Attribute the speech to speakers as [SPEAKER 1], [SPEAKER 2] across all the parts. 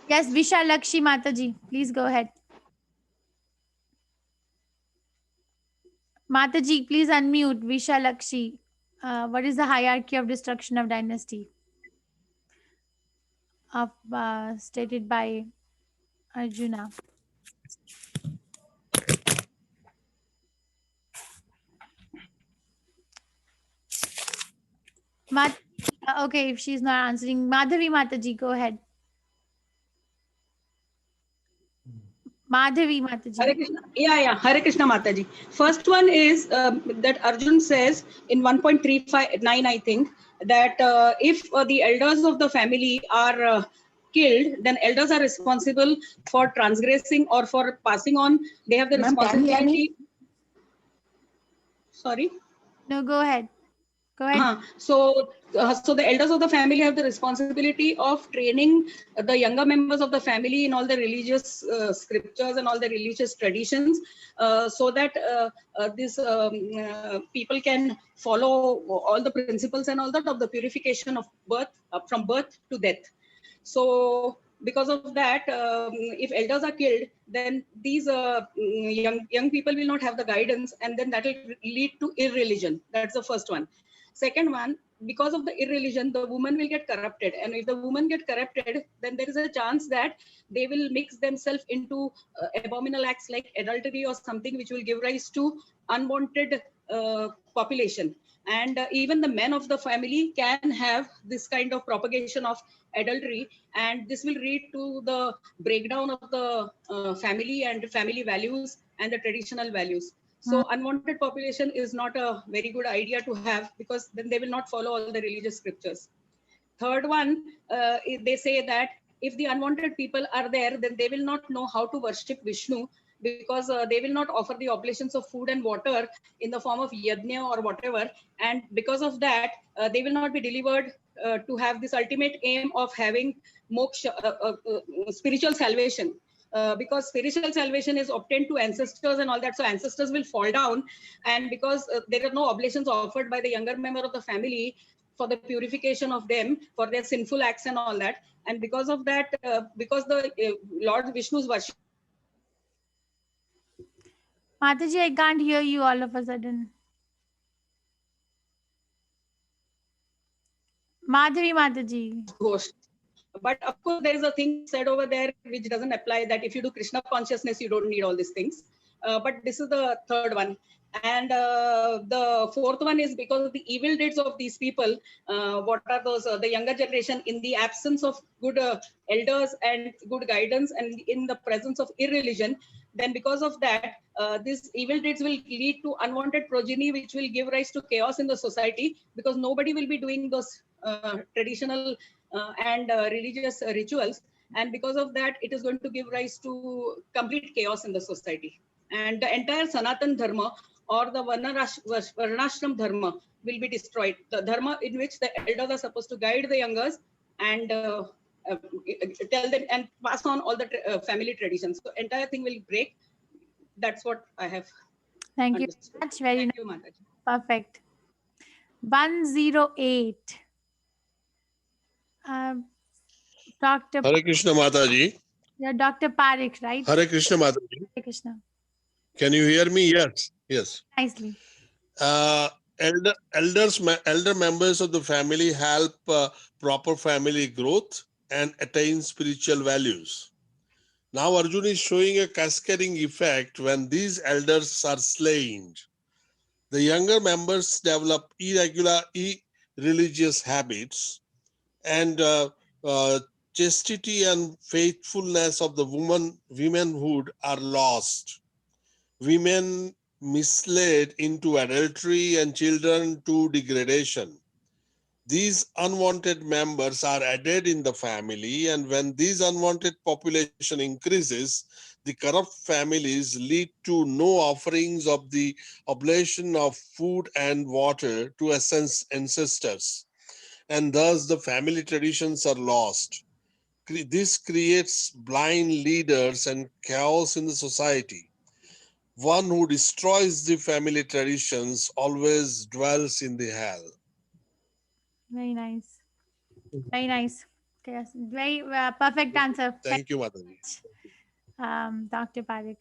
[SPEAKER 1] Yes, Vishalakshi Mataji, please go ahead. Mataji, please unmute. Vishalakshi. What is the hierarchy of destruction of dynasty of stated by Arjuna? Mat- okay, if she's not answering, Madhavi Mataji, go ahead. Madhavi Mataji.
[SPEAKER 2] Hare Krishna. Yeah. Hare Krishna Mataji. First one is that Arjun says in 1.359, I think, that if the elders of the family are killed, then elders are responsible for transgressing or for passing on. They have the responsibility. Sorry.
[SPEAKER 1] No, go ahead. Go ahead.
[SPEAKER 2] So the elders of the family have the responsibility of training the younger members of the family in all the religious scriptures and all the religious traditions, so that these people can follow all the principles and all that of the purification of birth, from birth to death. So because of that, if elders are killed, then these young people will not have the guidance, and then that will lead to irreligion. That's the first one. Second one, because of the irreligion, the woman will get corrupted, and if the woman get corrupted, then there is a chance that they will mix themselves into abominable acts like adultery or something, which will give rise to unwanted population. And even the men of the family can have this kind of propagation of adultery, and this will lead to the breakdown of the family and family values and the traditional values. So unwanted population is not a very good idea to have, because then they will not follow all the religious scriptures. Third one, they say that if the unwanted people are there, then they will not know how to worship Vishnu, because they will not offer the oblations of food and water in the form of yajna or whatever. And because of that, they will not be delivered to have this ultimate aim of having moksha, spiritual salvation. Because spiritual salvation is obtained to ancestors and all that, so ancestors will fall down, and because there are no oblations offered by the younger member of the family for the purification of them for their sinful acts and all that, and because of that, because the Lord Vishnu's worship.
[SPEAKER 1] Mataji, I can't hear you all of a sudden. Madhavi Mataji.
[SPEAKER 2] Ghost. But of course, there is a thing said over there which doesn't apply, that if you do Krishna consciousness, you don't need all these things. But this is the third one. And the fourth one is because of the evil deeds of these people. What are those? The younger generation, in the absence of good elders and good guidance, and in the presence of irreligion, then because of that, these evil deeds will lead to unwanted progeny, which will give rise to chaos in the society, because nobody will be doing those traditional and religious rituals. And because of that, it is going to give rise to complete chaos in the society. And the entire Sanatan Dharma, or the Varnashram Dharma, will be destroyed. The Dharma in which the elders are supposed to guide the youngers and uh, tell them and pass on all the family traditions. So entire thing will break. That's what I have
[SPEAKER 1] Thank you
[SPEAKER 2] understood.
[SPEAKER 1] very much. Very
[SPEAKER 2] Thank
[SPEAKER 1] nice.
[SPEAKER 2] you, Mataji.
[SPEAKER 1] Perfect. 108. Dr.
[SPEAKER 3] Hare Krishna Mataji.
[SPEAKER 1] You're Dr. Parekh, right?
[SPEAKER 3] Hare Krishna Mataji.
[SPEAKER 1] Hare Krishna.
[SPEAKER 3] Can you hear me? Yes. Yes.
[SPEAKER 1] Nicely.
[SPEAKER 3] Elder members of the family help proper family growth and attain spiritual values. Now Arjuna is showing a cascading effect when these elders are slain. The younger members develop irreligious habits, and chastity and faithfulness of the womanhood are lost. Women misled into adultery and children to degradation. These unwanted members are added in the family, and when this unwanted population increases, the corrupt families lead to no offerings of the oblation of food and water to ancestors, and thus the family traditions are lost. This creates blind leaders and chaos in the society. One who destroys the family traditions always dwells in the hell.
[SPEAKER 1] Very nice. Very nice. Yes, very perfect answer.
[SPEAKER 3] Thank you, Mataji.
[SPEAKER 1] Dr. Parekh.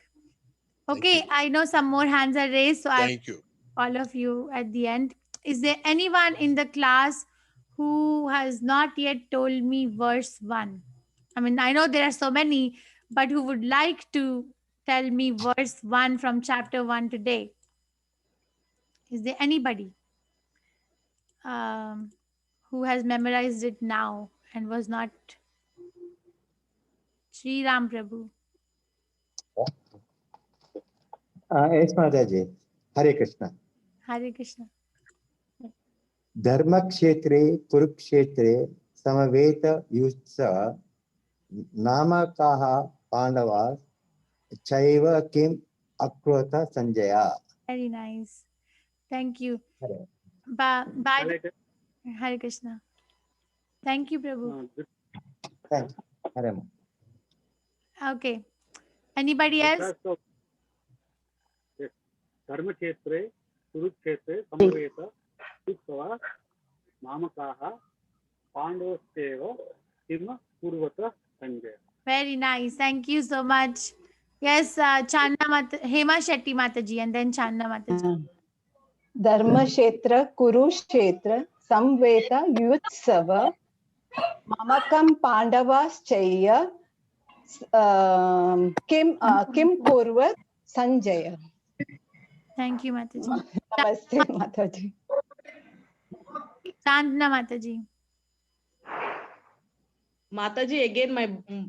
[SPEAKER 3] Thank
[SPEAKER 1] Okay,
[SPEAKER 3] you.
[SPEAKER 1] I know some more hands are raised, so I
[SPEAKER 3] Thank you.
[SPEAKER 1] all of you at the end. Is there anyone in the class who has not yet told me verse 1? I mean, I know there are so many, but who would like to tell me verse 1 from chapter 1 today? Is there anybody who has memorized it now and was not? Sri Ram Prabhu.
[SPEAKER 4] Yes, Mataji. Hare Krishna.
[SPEAKER 1] Hare Krishna.
[SPEAKER 4] धर्मक्षेत्रे कुरुक्षेत्रे समवेत युत्सव नामकाः पांडवाः चैव किम अकृत Sanjay.
[SPEAKER 1] Very nice. Thank you.
[SPEAKER 4] Hare.
[SPEAKER 1] Hare Krishna. Thank you, Prabhu.
[SPEAKER 4] Thank you. Hare Ma.
[SPEAKER 1] Okay. Anybody else?
[SPEAKER 5] धर्मक्षेत्रे कुरुक्षेत्रे समवेत युत्सव नामकाः पाण्डवश्चैव किम कुर्वत Sanjay.
[SPEAKER 1] Very nice. Thank you so much. Yes, Channa Mata, Hema Shetty Mataji, and then Channa Mataji.
[SPEAKER 6] धर्मक्षेत्र Kurukshetra संवेत युत्सव ममकं पांडवाश्चैव Kim कुर्वत Sanjay.
[SPEAKER 1] Thank you, Mataji.
[SPEAKER 6] नमस्ते माताजी.
[SPEAKER 1] Chandna Mataji.
[SPEAKER 7] Mataji, again, my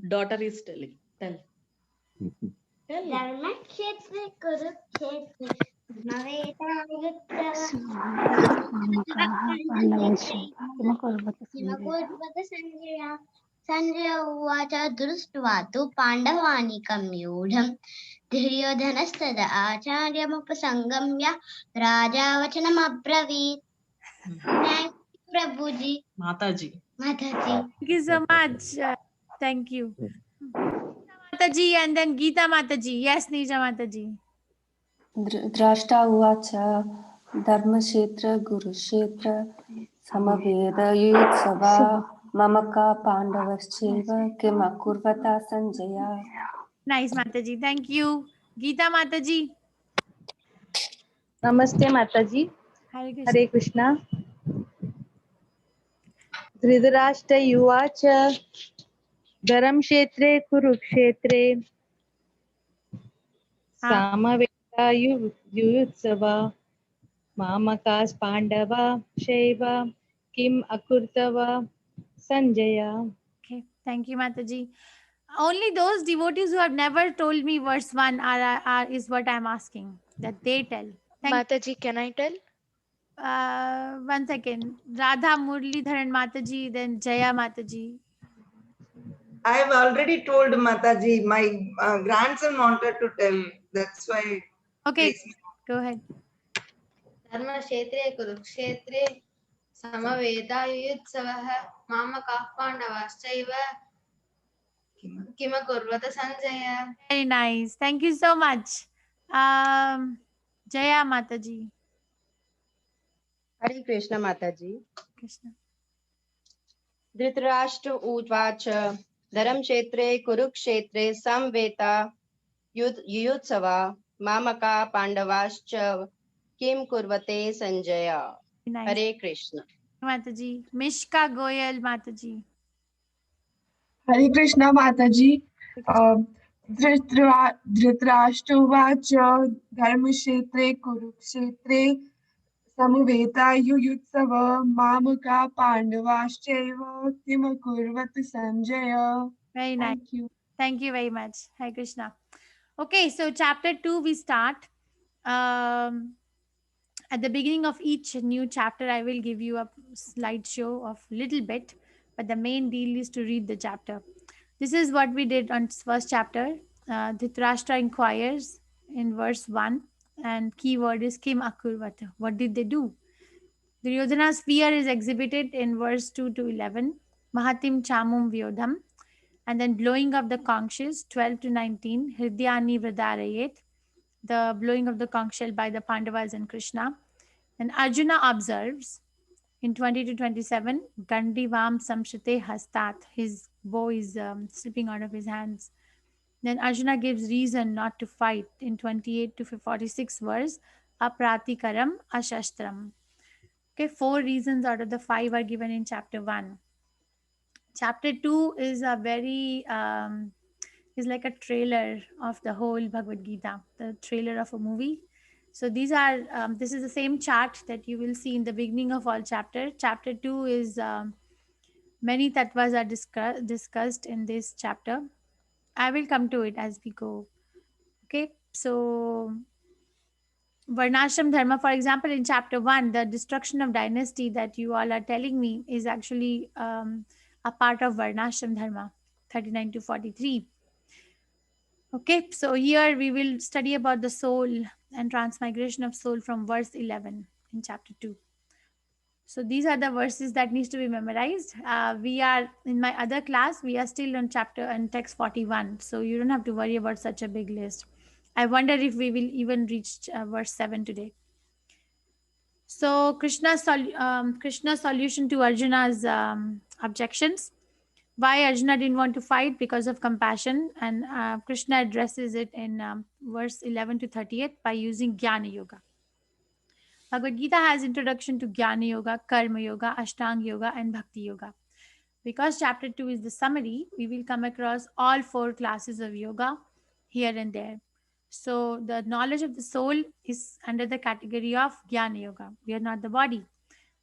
[SPEAKER 7] daughter is telling. Tell.
[SPEAKER 8] धर्मक्षेत्रे कुरुक्षेत्रे किमकुर्वत संजय. संजय उवाच दृष्ट्वा तु पाण्डवानीकं व्यूढं दुर्योधनस्तदा आचार्यमुपसंगम्य राजा वचनमब्रवीत्. Thank you, Prabhuji.
[SPEAKER 7] Mataji.
[SPEAKER 8] Mataji.
[SPEAKER 1] Thank you so much. Thank you. Mataji, and then Geeta Mataji. Yes, Nija Mataji.
[SPEAKER 9] द्रष्टा उवाच धर्मक्षेत्र गुरुक्षेत्र समवेदयुत्सव ममका पाण्डवश्चैव किम अकुर्वत Sanjay.
[SPEAKER 1] Nice, Mataji. Thank you. Geeta Mataji.
[SPEAKER 10] Namaste Mataji.
[SPEAKER 1] Hare Krishna.
[SPEAKER 10] Hare Krishna. Dhritarashtra Yuvacha Dharam Kshetre Kurukshetre Samaveta Yuyutsava Mamakas Pandava Shaiva Kim Akurtava Sanjaya.
[SPEAKER 1] Okay, thank you, Mataji. Only those devotees who have never told me verse 1 is what I'm asking, that they tell.
[SPEAKER 11] Mataji, can I tell?
[SPEAKER 1] 1 second. Radha Murlidharan Mataji, then Jaya Mataji.
[SPEAKER 12] I have already told Mataji. My grandson wanted to tell. That's why.
[SPEAKER 1] Okay, go ahead.
[SPEAKER 8] धर्मक्षेत्रे कुरुक्षेत्रे समवेदायुत्सवः मामकाः पाण्डवाश्चैव किमकुर्वत Sanjay.
[SPEAKER 1] Very nice. Thank you so much. Jaya Mataji.
[SPEAKER 13] Hare Krishna Mataji.
[SPEAKER 1] Krishna.
[SPEAKER 13] Dhritarashtra Uvacha Dharam Kshetre Kurukshetre Samveta Yutsava Mamaka Pandavascha Kim Kurvate Sanjaya.
[SPEAKER 1] Nice.
[SPEAKER 13] Hare Krishna.
[SPEAKER 1] Mataji. Mishka Goyal Mataji.
[SPEAKER 14] Hare Krishna Mataji. Dhritarashtra Uvacha Dharmashetre Kurukshetre Samaveta Yutsava Mamaka Pandavashchaiva Kimakurvat Sanjaya.
[SPEAKER 1] Very nice.
[SPEAKER 14] Thank you.
[SPEAKER 1] Thank you very much. Hare Krishna. Okay, so chapter 2 we start. At the beginning of each new chapter, I will give you a slideshow of little bit, but the main deal is to read the chapter. This is what we did on first chapter. Dhritarashtra inquires in verse 1, and keyword is Kim Akurvata. What did they do? Duryodhana's fear is exhibited in verse 2 to 11. Mahatim Chamum Vyodham. And then blowing of the conches, 12 to 19. Hridyani Vradarayet. The blowing of the conch shell by the Pandavas and Krishna. And Arjuna observes In 20 to 27, Gandivam Samshite Hastat, his bow is slipping out of his hands. Then Arjuna gives reason not to fight in 28 to 46 verse, Apratikaram Ashastram. Okay, 4 reasons out of the 5 are given in chapter 1. Chapter 2 is a very is like a trailer of the whole Bhagavad Gita, the trailer of a movie. So these are this is the same chart that you will see in the beginning of all chapter. Chapter 2 is many tattvas are discussed in this chapter. I will come to it as we go. Okay, so Varnashram Dharma, for example, in chapter 1, the destruction of dynasty that you all are telling me is actually a part of Varnashram Dharma, 39 to 43. Okay, so here we will study about the soul and transmigration of soul from verse 11 in chapter 2. So these are the verses that needs to be memorized. We are in my other class, we are still on chapter and text 41. So you don't have to worry about such a big list. I wonder if we will even reach verse 7 today. So Krishna's solution to Arjuna's objections. Why Arjuna didn't want to fight? Because of compassion, and Krishna addresses it in verse 11 to 38 by using Jnana Yoga. Bhagavad Gita has introduction to Jnana Yoga, Karma Yoga, Ashtanga Yoga, and Bhakti Yoga. Because chapter 2 is the summary, we will come across all 4 classes of yoga here and there. So the knowledge of the soul is under the category of Jnana Yoga. We are not the body.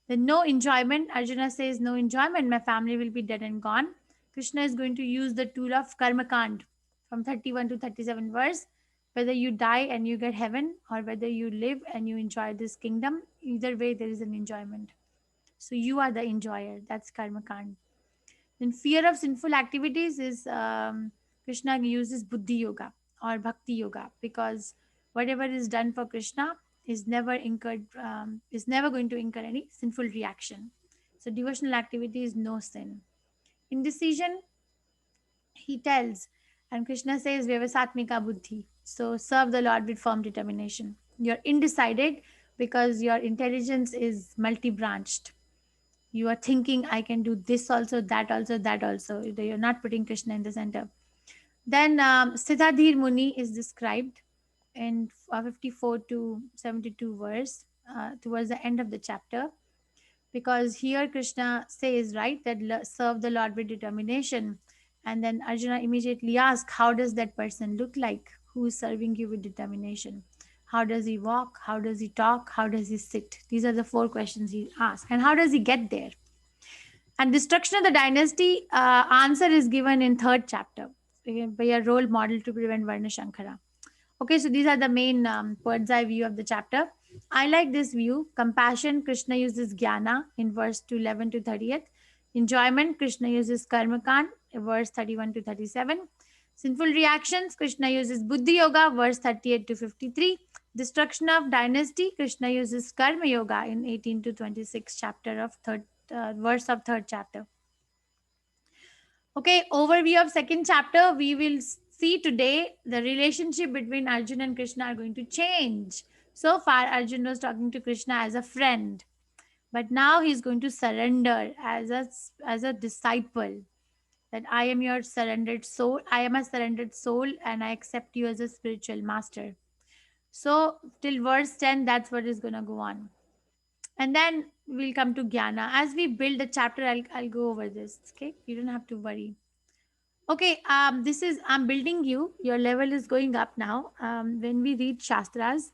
[SPEAKER 1] Then no enjoyment. Arjuna says, no enjoyment. My family will be dead and gone. Krishna is going to use the tool of Karma Kand from 31 to 37 verse. Whether you die and you get heaven or whether you live and you enjoy this kingdom, either way there is an enjoyment. So you are the enjoyer. That's Karma Kand. Then fear of sinful activities is Krishna uses Buddhi Yoga or Bhakti Yoga, because whatever is done for Krishna is never is never going to incur any sinful reaction. So devotional activity is no sin. Indecision, he tells, and Krishna says Vyavasatmika Buddhi. So serve the Lord with firm determination. You're indecided because your intelligence is multi-branched. You are thinking, I can do this also, that also, that also. You're not putting Krishna in the center. Then Siddhadhir Muni is described in 54 to 72 verse towards the end of the chapter, because here Krishna says, right, that serve the Lord with determination. And then Arjuna immediately asks, how does that person look like who is serving you with determination? How does he walk? How does he talk? How does he sit? These are the 4 questions he asks. And how does he get there? And destruction of the dynasty, answer is given in 3rd chapter by a role model to prevent Varna Shankara. Okay, so these are the main bird's eye view of the chapter. I like this view. Compassion, Krishna uses Jnana in verse 11 to 30th. Enjoyment, Krishna uses Karma Kand, verse 31 to 37. Sinful reactions, Krishna uses Buddhi Yoga, verse 38 to 53. Destruction of dynasty, Krishna uses Karma Yoga in 18 to 26 chapter of verse of 3rd chapter. Okay, overview of 2nd chapter. We will see today the relationship between Arjuna and Krishna are going to change. So far, Arjuna was talking to Krishna as a friend, but now he's going to surrender as a disciple. That I am your surrendered soul. I am a surrendered soul, and I accept you as a spiritual master. So till verse 10, that's what is going to go on. And then we'll come to Jnana. As we build the chapter, I'll go over this. Okay, you don't have to worry. Okay, this is, I'm building you. Your level is going up now. When we read Shastras,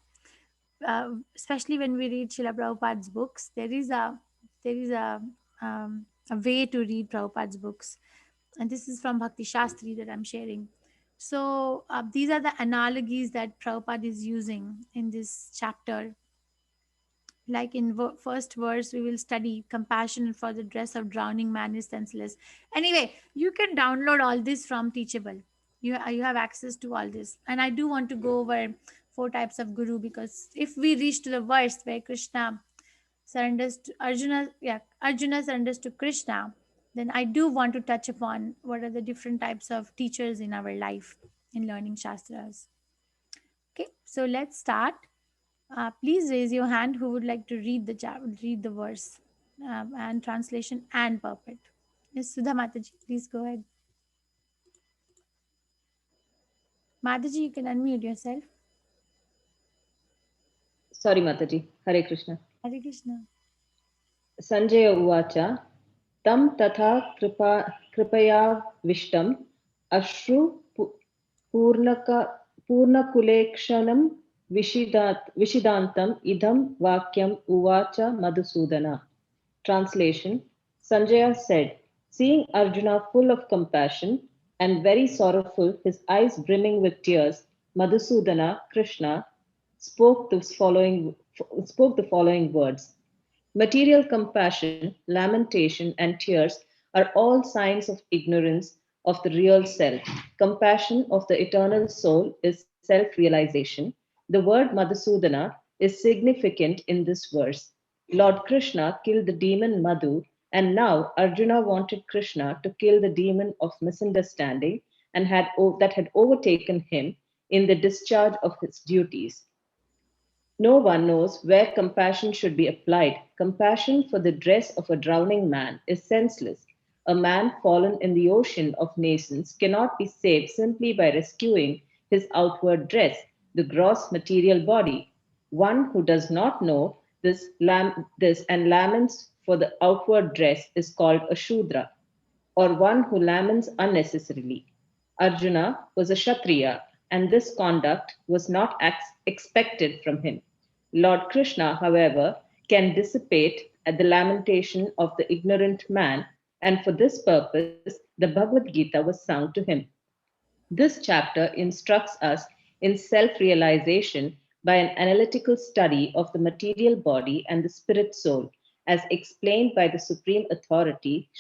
[SPEAKER 1] especially when we read Srila Prabhupada's books, there is a way to read Prabhupada's books. And this is from Bhakti Shastri that I'm sharing. So these are the analogies that Prabhupada is using in this chapter. Like in first verse, we will study compassion for the dress of drowning man is senseless. Anyway, you can download all this from Teachable. You have access to all this. And I do want to go over 4 types of guru, because if we reach to the verse where Krishna surrenders to Arjuna, Arjuna surrenders to Krishna, then I do want to touch upon what are the different types of teachers in our life in learning Shastras. Okay, so let's start. Please raise your hand who would like to read the verse. and translation and purport. Yes, Sudha Mataji, please go ahead. Mataji, you can unmute yourself.
[SPEAKER 15] Sorry, Mataji. Hare Krishna.
[SPEAKER 1] Hare Krishna.
[SPEAKER 15] Sanjaya Uvacha Tam Tatha Kripaya Vishtam Ashru Purnakulekshanam Vishidantam Idam Vakyam Uvacha Madhusudana. Translation Sanjaya said, seeing Arjuna full of compassion and very sorrowful, his eyes brimming with tears, Madhusudana, Krishna, spoke the following words. Material compassion, lamentation, and tears are all signs of ignorance of the real self. Compassion of the eternal soul is self realization. The word Madhusudana is significant in this verse. Lord Krishna killed the demon Madhu, and now Arjuna wanted Krishna to kill the demon of misunderstanding and that had overtaken him in the discharge of his duties. No one knows where compassion should be applied. Compassion for the dress of a drowning man is senseless. A man fallen in the ocean of nations cannot be saved simply by rescuing his outward dress, the gross material body. One who does not know this and laments for the outward dress is called a Shudra, or one who laments unnecessarily. Arjuna was a Kshatriya, and this conduct was not expected from him. Lord Krishna, however, can dissipate at the lamentation of the ignorant man, and for this purpose, the Bhagavad Gita was sung to him. This chapter instructs us in self realization by an analytical study of the material body and the spirit soul, as explained by the Supreme Authority,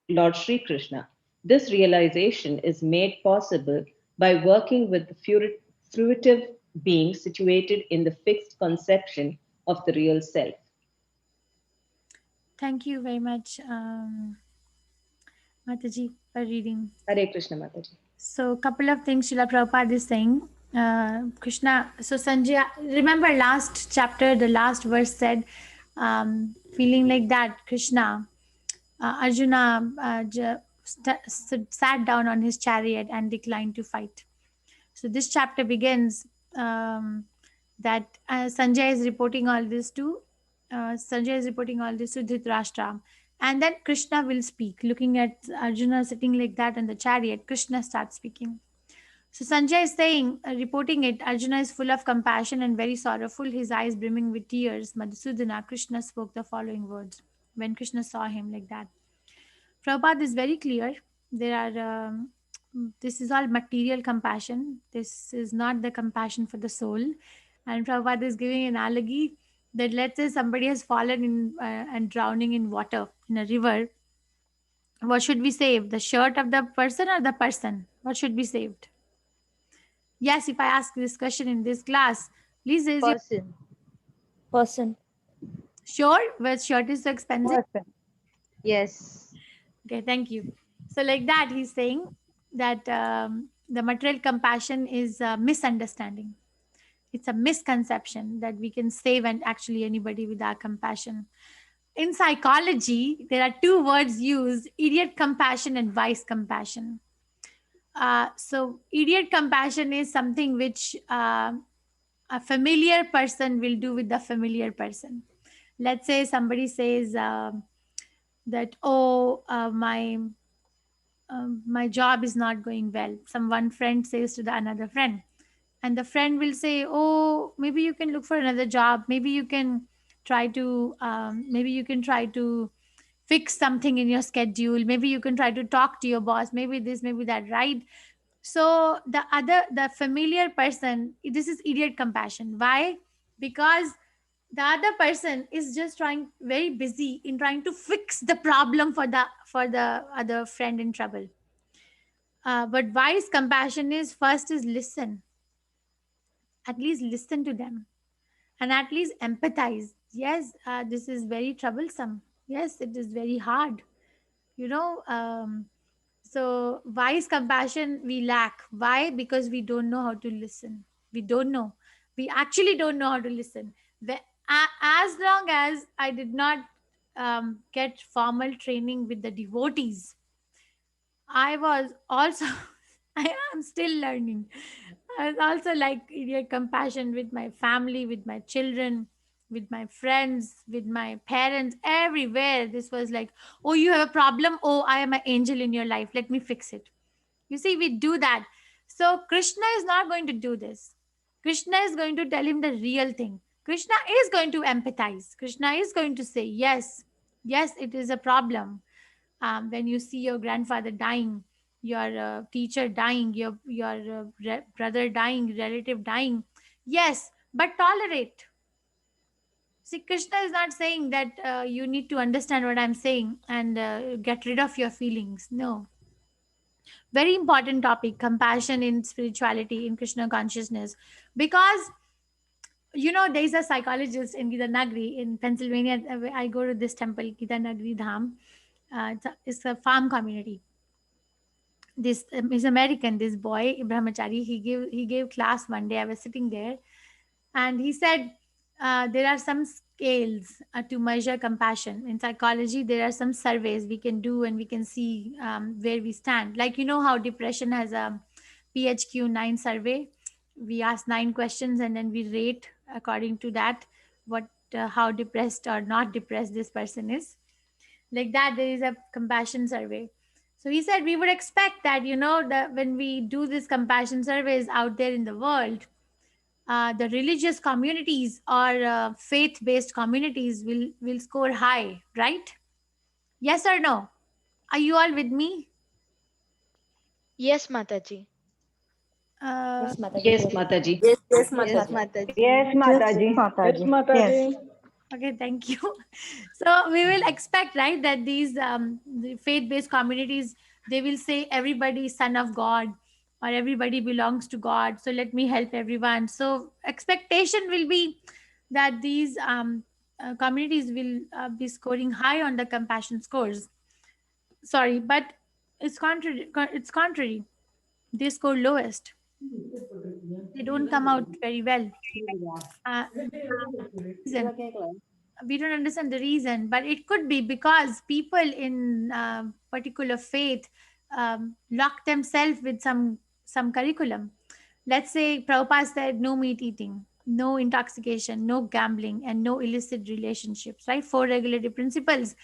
[SPEAKER 15] Lord Sri Krishna. This realization is made possible by working with the fruitive being situated in the fixed conception of the real self.
[SPEAKER 1] Thank you very much, Mataji, for reading.
[SPEAKER 15] Hare Krishna, Mataji.
[SPEAKER 1] So, a couple of things Srila Prabhupada is saying. Krishna, so Sanjay, remember last chapter, the last verse said, feeling like that, Krishna, Arjuna sat down on his chariot and declined to fight. So this chapter begins that Sanjay is reporting all this to Dhritarashtra, and then Krishna will speak. Looking at Arjuna sitting like that in the chariot, Krishna starts speaking. So Sanjay is saying, reporting it, Arjuna is full of compassion and very sorrowful, his eyes brimming with tears. Madhusudana, Krishna spoke the following words when Krishna saw him like that. Prabhupada is very clear. This is all material compassion. This is not the compassion for the soul. And Prabhupada is giving an analogy that let's say somebody has fallen in and drowning in water in a river. What should we save? The shirt of the person or the person? What should be saved? Yes, if I ask this question in this class, please raise your
[SPEAKER 10] Person.
[SPEAKER 1] Sure, but shirt is so expensive.
[SPEAKER 10] Yes.
[SPEAKER 1] Okay, thank you. So like that, he's saying that the material compassion is a misunderstanding. It's a misconception that we can save and actually anybody with our compassion. In psychology, there are two words used: idiot compassion and wise compassion. So idiot compassion is something which a familiar person will do with the familiar person. Let's say somebody says that, oh, my job is not going well. One friend says to the another friend, and the friend will say, oh, maybe you can look for another job. Maybe you can try to fix something in your schedule. Maybe you can try to talk to your boss. Maybe this, maybe that, right? So the familiar person, this is idiot compassion. Why? Because the other person is just very busy in trying to fix the problem for the other friend in trouble. But wise compassion is first is listen. At least listen to them, and at least empathize. Yes, this is very troublesome. Yes, it is very hard. You know. So wise compassion we lack. Why? Because we don't know how to listen. We don't know. We actually don't know how to listen. As long as I did not get formal training with the devotees, I was also, I am still learning. I was also like idiot compassion with my family, with my children, with my friends, with my parents, everywhere. This was like, oh, you have a problem. Oh, I am an angel in your life. Let me fix it. You see, we do that. So Krishna is not going to do this. Krishna is going to tell him the real thing. Krishna is going to empathize. Krishna is going to say, yes, yes, it is a problem. When you see your grandfather dying, your teacher dying, your brother dying, relative dying, yes, but tolerate. See, Krishna is not saying that you need to understand what I'm saying and get rid of your feelings. No. Very important topic, compassion in spirituality, in Krishna consciousness. Because, you know, there is a psychologist in Gitanagri in Pennsylvania. I go to this temple, Gitanagri Dham. It's a farm community. This is American. This boy Brahmachari, he gave class one day. I was sitting there, and he said there are some scales to measure compassion in psychology. There are some surveys we can do, and we can see where we stand. Like, you know how depression has a PHQ 9 survey. We ask 9 questions, and then we rate according to that what how depressed or not depressed this person is. Like that, there is a compassion survey. So he said we would expect that, you know, that when we do this compassion surveys out there in the world, the religious communities or faith-based communities will score high, right? Yes or no? Are you all with me?
[SPEAKER 11] Yes, Mataji.
[SPEAKER 1] Uh,
[SPEAKER 15] Yes, Mataji.
[SPEAKER 10] Yes,
[SPEAKER 11] Yes,
[SPEAKER 10] Mataji.
[SPEAKER 11] Mataji.
[SPEAKER 6] Yes, Mataji.
[SPEAKER 16] Yes,
[SPEAKER 6] Yes.
[SPEAKER 16] Mataji.
[SPEAKER 1] Okay, thank you. So we will expect, right, that these the faith-based communities, they will say everybody is son of God or everybody belongs to God. So let me help everyone. So expectation will be that these communities will be scoring high on the compassion scores. Sorry, but it's contrary. It's contrary. They score lowest. They don't come out very well. Uh, reason we don't understand the reason, but it could be because people in particular faith lock themselves with some curriculum. Let's say Prabhupada said no meat eating, no intoxication, no gambling, and no illicit relationships, right? 4 regulative principles.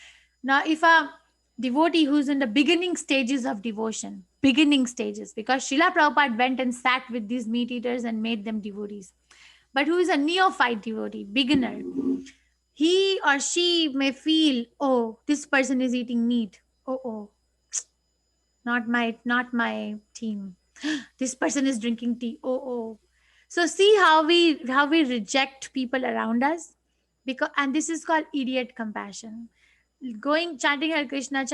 [SPEAKER 1] Now, if a devotee who's in the beginning stages of devotion, beginning stages, because Srila Prabhupada went and sat with these meat eaters and made them devotees, but who is a neophyte devotee, beginner, he or she may feel, oh, this person is eating meat. Oh, not my team. This person is drinking tea. Oh. So see how we reject people around us, because, and this is called idiot compassion. Going chanting Hare Krishna,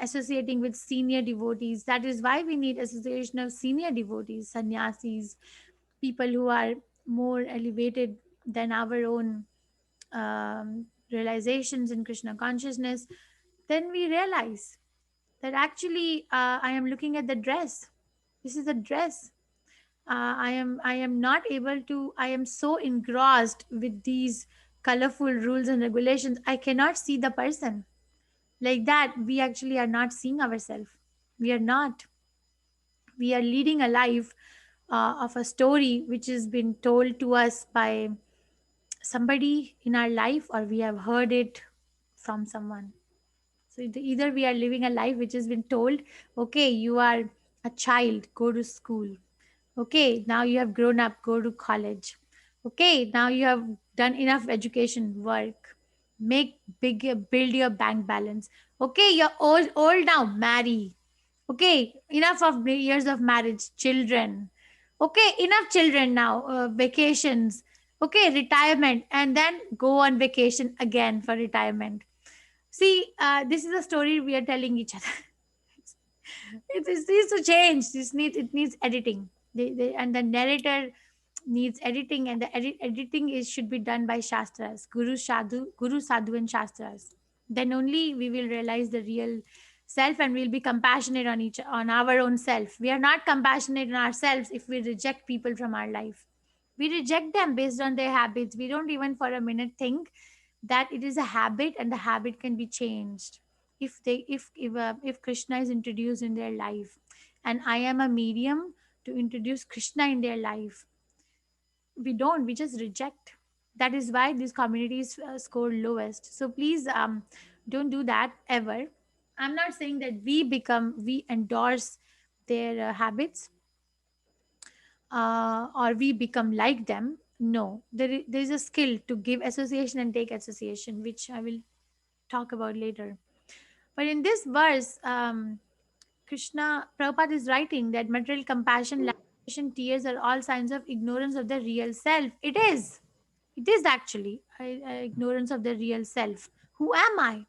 [SPEAKER 1] associating with senior devotees. That is why we need association of senior devotees, sannyasis, people who are more elevated than our own realizations in Krishna consciousness. Then we realize that actually I am looking at the dress. This is a dress. I am not able to. I am so engrossed with these colorful rules and regulations. I cannot see the person. Like that, we actually are not seeing ourselves. We are not. We are leading a life of a story which has been told to us by somebody in our life, or we have heard it from someone. So either we are living a life which has been told, okay, you are a child, go to school. Okay, now you have grown up, go to college. Okay, now you have done enough education, work, build your bank balance. Okay, you're old now, marry. Okay, enough of years of marriage, children. Okay, enough children now, vacations. Okay, retirement, and then go on vacation again for retirement. See, this is a story we are telling each other. It needs to change. It needs editing. And the narrator needs editing, and the editing should be done by shastras, guru sadhu and shastras. Then only we will realize the real self, and we'll be compassionate on our own self. We are not compassionate on ourselves if we reject people from our life. We reject them based on their habits. We don't even for a minute think that it is a habit and the habit can be changed if Krishna is introduced in their life, and I am a medium to introduce Krishna in their life. We just reject. That is why these communities score lowest. So please don't do that ever. I'm not saying that we endorse their habits, or we become like them. No, there is a skill to give association and take association, which I will talk about later. But in this verse, Krishna Prabhupada is writing that material compassion, lamentation, tears are all signs of ignorance of the real self. It is. It is actually ignorance of the real self. Who am I?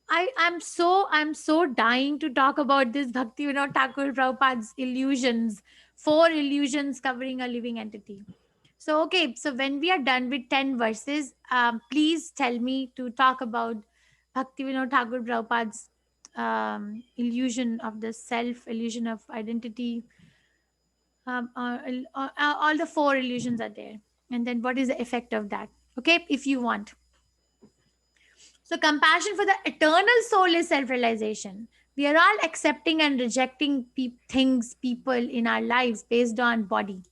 [SPEAKER 1] I'm so dying to talk about this Bhakti Vinod Thakur Prabhupada's illusions, 4 illusions covering a living entity. So okay, so when we are done with 10 verses, please tell me to talk about Bhakti Vinod Thakur Prabhupada's illusion of the self, illusion of identity. All the 4 illusions are there, and then what is the effect of that? Okay, if you want. So, compassion for the eternal soul is self realization. We are all accepting and rejecting things, people in our lives based on body,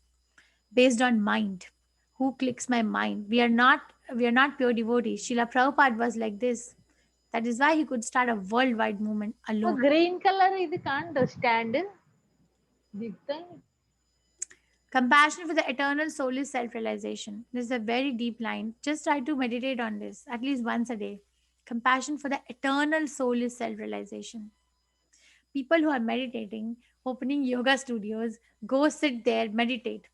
[SPEAKER 1] based on mind. Who clicks my mind? We are not pure devotees. Srila Prabhupada was like this. That is why he could start a worldwide movement alone.
[SPEAKER 16] Green color ఇది can't stand.
[SPEAKER 1] Compassion for the eternal soul is self realization. This is a very deep line. Just try to meditate on this at least once a day. Compassion for the eternal soul is self realization. People who are meditating, opening yoga studios, go sit there, meditate.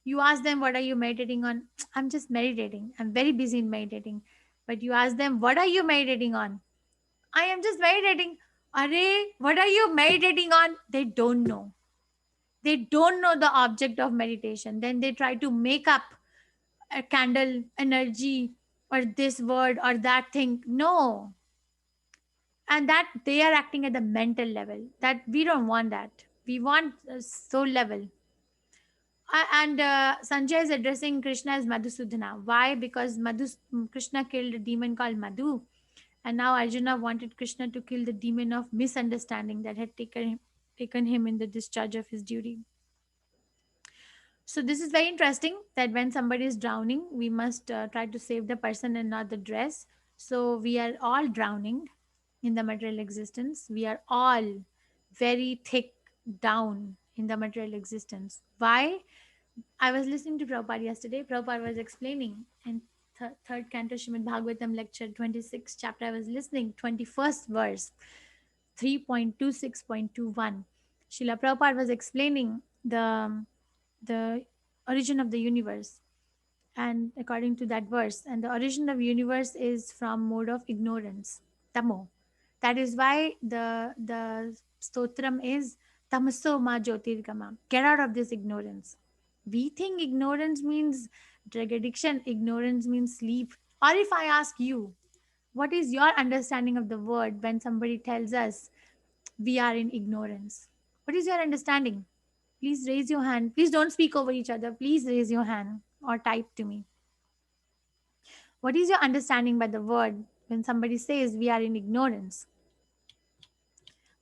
[SPEAKER 1] You ask them, what are you meditating on? I'm just meditating. I'm very busy in meditating. But you ask them, what are you meditating on? I am just meditating. Arey, what are you meditating on? They don't know. They don't know the object of meditation. Then they try to make up a candle energy or this word or that thing. No. And that they are acting at the mental level. That we don't want that. We want soul level. And Sanjay is addressing Krishna as Madhusudana. Why? Because Krishna killed a demon called Madhu. And now Arjuna wanted Krishna to kill the demon of misunderstanding that had taken him in the discharge of his duty. So this is very interesting that when somebody is drowning, we must try to save the person and not the dress. So we are all drowning in the material existence. We are all very thick down in the material existence. Why? I was listening to Prabhupada yesterday. Prabhupada was explaining in third canto Srimad Bhagavatam lecture 26 chapter. I was listening 21st verse 3.26.21. Srila Prabhupada was explaining the origin of the universe, and according to that verse, and the origin of universe is from mode of ignorance, tamo. That is why the stotram is tamaso ma jyotirgama. Get out of this ignorance. We think ignorance means drug addiction, ignorance means sleep. Or if I ask you, what is your understanding of the word when somebody tells us we are in ignorance? What is your understanding? Please raise your hand. Please don't speak over each other. Please raise your hand or type to me. What is your understanding by the word when somebody says we are in ignorance?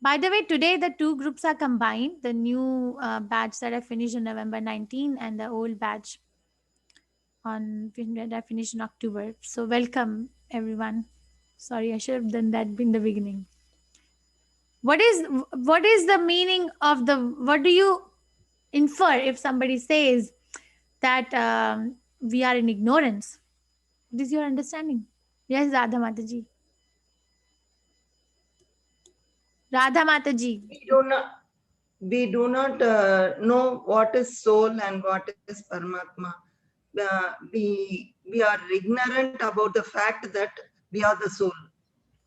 [SPEAKER 1] By the way, today the 2 groups are combined. The new batch that I finished on November 19 and the old batch that I finished in October. So welcome everyone. Sorry, I should have done that in the beginning. What is the meaning of what do you infer if somebody says that we are in ignorance? What is your understanding? Yes, Radha Mataji. Radha Mataji.
[SPEAKER 12] We do not know what is soul and what is Paramatma. We are ignorant about the fact that we are the soul.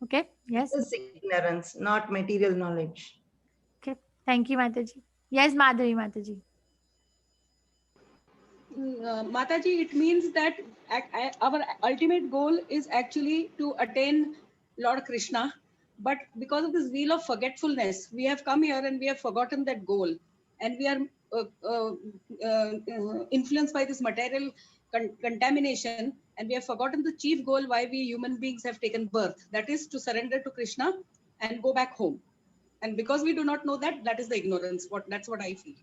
[SPEAKER 1] Okay, yes.
[SPEAKER 12] This is ignorance, not material knowledge.
[SPEAKER 1] Okay, thank you, Mataji. Yes, Madhavi Mataji.
[SPEAKER 2] Mataji, it means that our ultimate goal is actually to attain Lord Krishna. But because of this wheel of forgetfulness, we have come here and we have forgotten that goal. And we are influenced by this material contamination. And we have forgotten the chief goal why we human beings have taken birth. That is to surrender to Krishna and go back home. And because we do not know that, that is the ignorance. That's what I feel.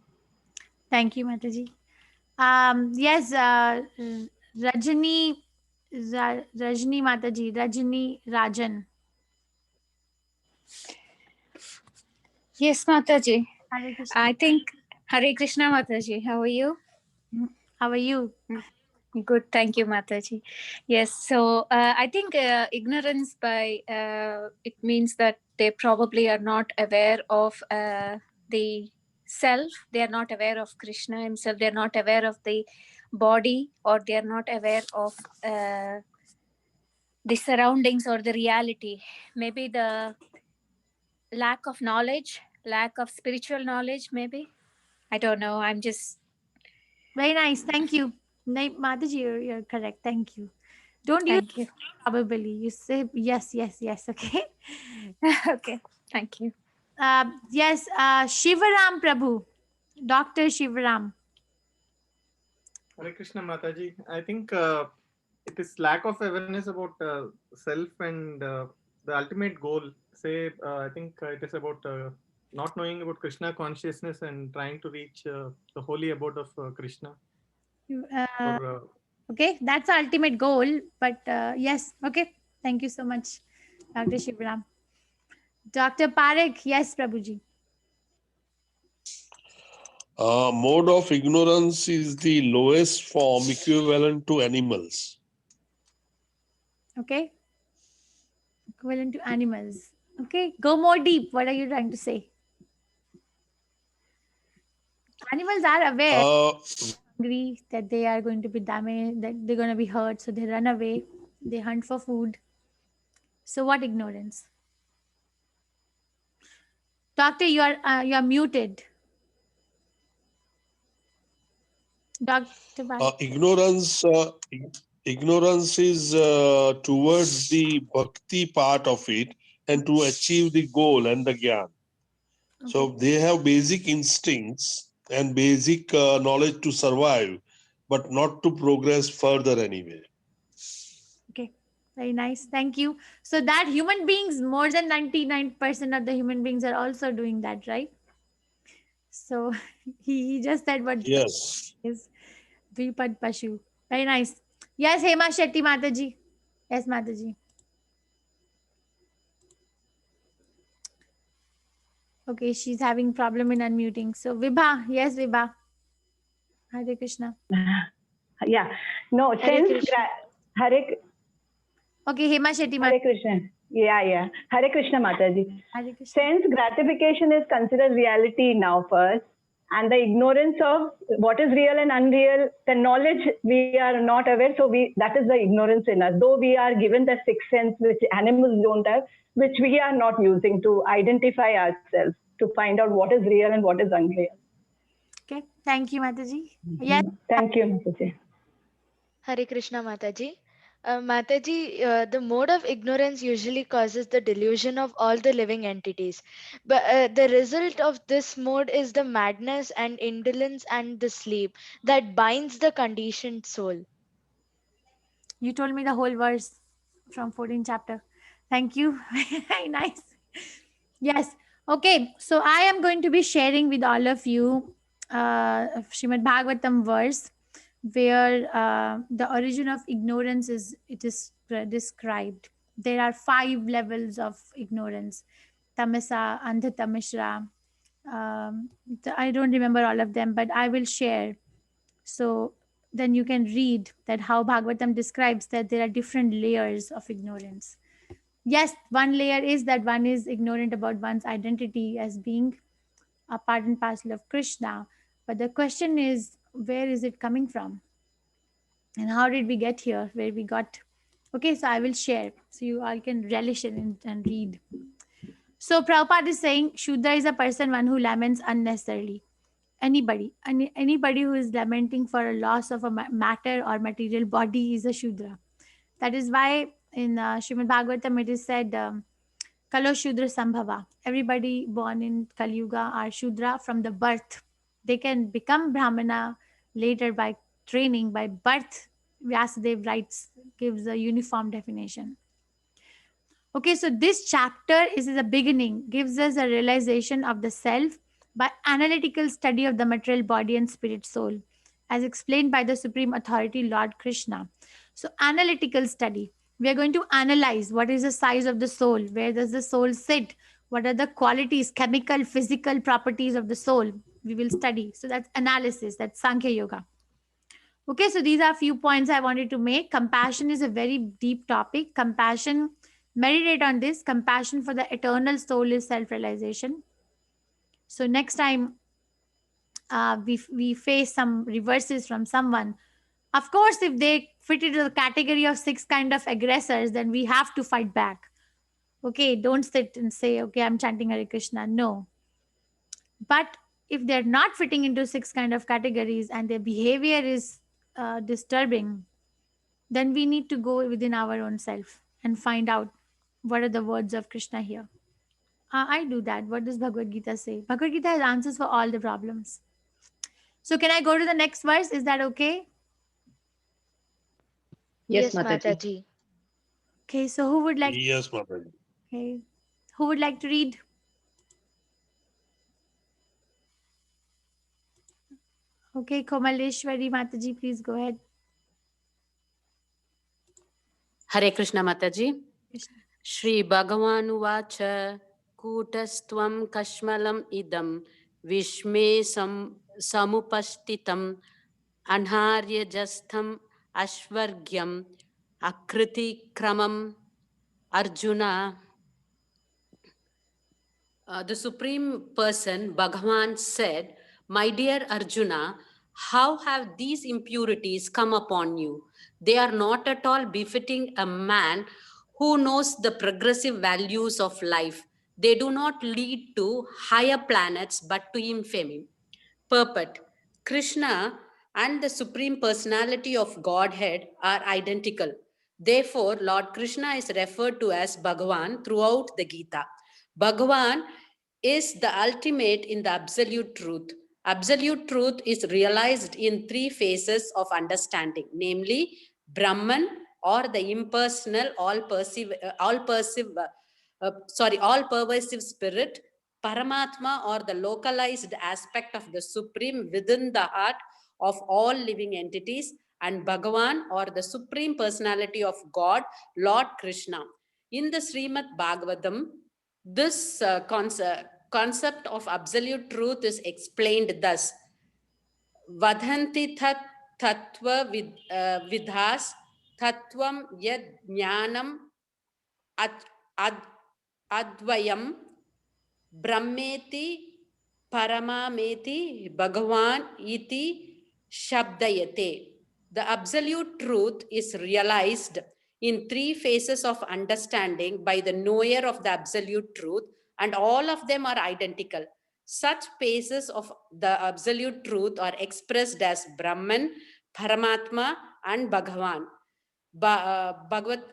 [SPEAKER 1] Thank you, Mataji. Yes, Rajani Mataji, Rajani Rajan.
[SPEAKER 17] Yes, Mataji.
[SPEAKER 1] Hare Krishna.
[SPEAKER 17] I think Hare Krishna, Mataji. How are you?
[SPEAKER 1] How are you?
[SPEAKER 17] Good, thank you, Mataji. Yes, so I think ignorance by it means that they probably are not aware of the self. They are not aware of Krishna himself. They are not aware of the body, or they are not aware of the surroundings or the reality. Maybe the lack of knowledge, lack of spiritual knowledge, maybe. I don't know. I'm just...
[SPEAKER 1] Very nice. Thank you. Mataji, you're correct. Thank you. Don't
[SPEAKER 17] Thank
[SPEAKER 1] use
[SPEAKER 17] you.
[SPEAKER 1] probably. You say yes, yes, yes. Okay.
[SPEAKER 17] Okay. Thank you.
[SPEAKER 1] Yes, Shivaram Prabhu, Dr. Shivaram.
[SPEAKER 18] Hare Krishna Mataji. I think it is lack of awareness about self and the ultimate goal. Say, I think it is about not knowing about Krishna consciousness and trying to reach the holy abode of Krishna.
[SPEAKER 1] Okay, that's the ultimate goal. But yes, okay. Thank you so much, Dr. Shivaram. Dr. Parekh, yes, Prabhuji.
[SPEAKER 3] Mode of ignorance is the lowest form equivalent to animals.
[SPEAKER 1] Okay. Equivalent to animals. Okay. Go more deep. What are you trying to say? Animals are aware hungry, that they are going to be damaged, that they're going to be hurt, so they run away. They hunt for food. So what ignorance? Doctor, you are muted. Dr.
[SPEAKER 3] Ignorance is towards the bhakti part of it and to achieve the goal and the gyan. Okay. So they have basic instincts and basic knowledge to survive, but not to progress further anyway.
[SPEAKER 1] Okay, very nice. Thank you. So that human beings, more than 99% of the human beings are also doing that, right? So he just said what
[SPEAKER 3] yes
[SPEAKER 1] is Dvipad Pashu. Very nice. Yes, Hema Shetty Mataji. Yes, Mataji. Okay, she's having problem in unmuting. So Vibha, yes, Vibha. Hare Krishna.
[SPEAKER 19] Yeah, no,
[SPEAKER 1] Hare
[SPEAKER 19] since
[SPEAKER 1] Krishna. Okay, Hema Shetty Mataji.
[SPEAKER 19] Hare Krishna. Yeah. Hare Krishna Mataji.
[SPEAKER 1] Hare Krishna.
[SPEAKER 19] Since gratification is considered reality now first, and the ignorance of what is real and unreal, the knowledge we are not aware, so that is the ignorance in us. Though we are given the sixth sense which animals don't have, which we are not using to identify ourselves, to find out what is real and what is unreal.
[SPEAKER 1] Okay, thank you, Mataji. Yes.
[SPEAKER 19] Thank you, Mataji.
[SPEAKER 11] Hare Krishna Mataji. Mataji, the mode of ignorance usually causes the delusion of all the living entities. But the result of this mode is the madness and indolence and the sleep that binds the conditioned soul.
[SPEAKER 1] You told me the whole verse from 14th chapter. Thank you. Very nice. Yes. Okay. So I am going to be sharing with all of you Srimad Bhagavatam verse where the origin of ignorance is described. There are 5 levels of ignorance: tamasa, andhatamishra. I don't remember all of them, but I will share. So then you can read that how Bhagavatam describes that there are different layers of ignorance. Yes, one layer is that one is ignorant about one's identity as being a part and parcel of Krishna. But the question is, where is it coming from? And how did we get here, where we got? Okay, so I will share so you all can relish it and read. So Prabhupada is saying, Shudra is a person, one who laments unnecessarily. Anybody who is lamenting for a loss of a matter or material body is a Shudra. That is why in Srimad Bhagavatam it is said, Kalo Shudra Sambhava. Everybody born in Kali Yuga are Shudra from the birth. They can become Brahmana later by training, by birth. Vyasadeva writes, gives a uniform definition. Okay, so this chapter is the beginning, gives us a realization of the self by analytical study of the material body and spirit soul, as explained by the Supreme Authority, Lord Krishna. So, analytical study. We are going to analyze what is the size of the soul, where does the soul sit, what are the qualities, chemical, physical properties of the soul. We will study. So, that's analysis, that's Sankhya Yoga. Okay, so these are a few points I wanted to make. Compassion is a very deep topic. Compassion, meditate on this. Compassion for the eternal soul is self-realization. So next time we face some reverses from someone, of course, if they fit into the category of 6 kind of aggressors, then we have to fight back. Okay, don't sit and say, okay, I'm chanting Hare Krishna. No. But if they're not fitting into 6 kind of categories and their behavior is disturbing, then we need to go within our own self and find out what are the words of Krishna here. I do that. What does Bhagavad Gita say? Bhagavad Gita has answers for all the problems. So can I go to the next verse? Is that okay?
[SPEAKER 7] Yes,
[SPEAKER 11] Yes,
[SPEAKER 7] Mataji.
[SPEAKER 11] Mataji.
[SPEAKER 1] Okay, so who would like?
[SPEAKER 3] Yes, Mataji.
[SPEAKER 1] Okay, who would like to read? Okay, Komaleshwari Mataji, please go ahead.
[SPEAKER 20] Hare Krishna Mataji. Shri Bhagawanuvacha Kutastvam Kashmalam Idam Vishme Samupastitam Anharya Jastham Ashvargyam Akriti Kramam Arjuna. The Supreme Person, Bhagavan, said, "My dear Arjuna, how have these impurities come upon you? They are not at all befitting a man who knows the progressive values of life. They do not lead to higher planets but to infamy." Purport: Krishna and the Supreme Personality of Godhead are identical. Therefore, Lord Krishna is referred to as Bhagavan throughout the Gita. Bhagavan is the ultimate in the absolute truth. Absolute truth is realized in 3 phases of understanding, namely Brahman, or the impersonal, all-pervasive spirit; Paramatma, or the localized aspect of the Supreme within the heart of all living entities; and Bhagavan, or the Supreme Personality of God, Lord Krishna. In the Srimad Bhagavatam, this concept of absolute truth is explained thus: Vadhanti tat tattva vidhas tattvam yad jnanam advayam brahmeti paramameti bhagavan iti shabdayate. The absolute truth is realized in 3 phases of understanding by the knower of the absolute truth, and all of them are identical. Such phases of the absolute truth are expressed as Brahman, Paramatma, and Bhagavan. Bhagavatam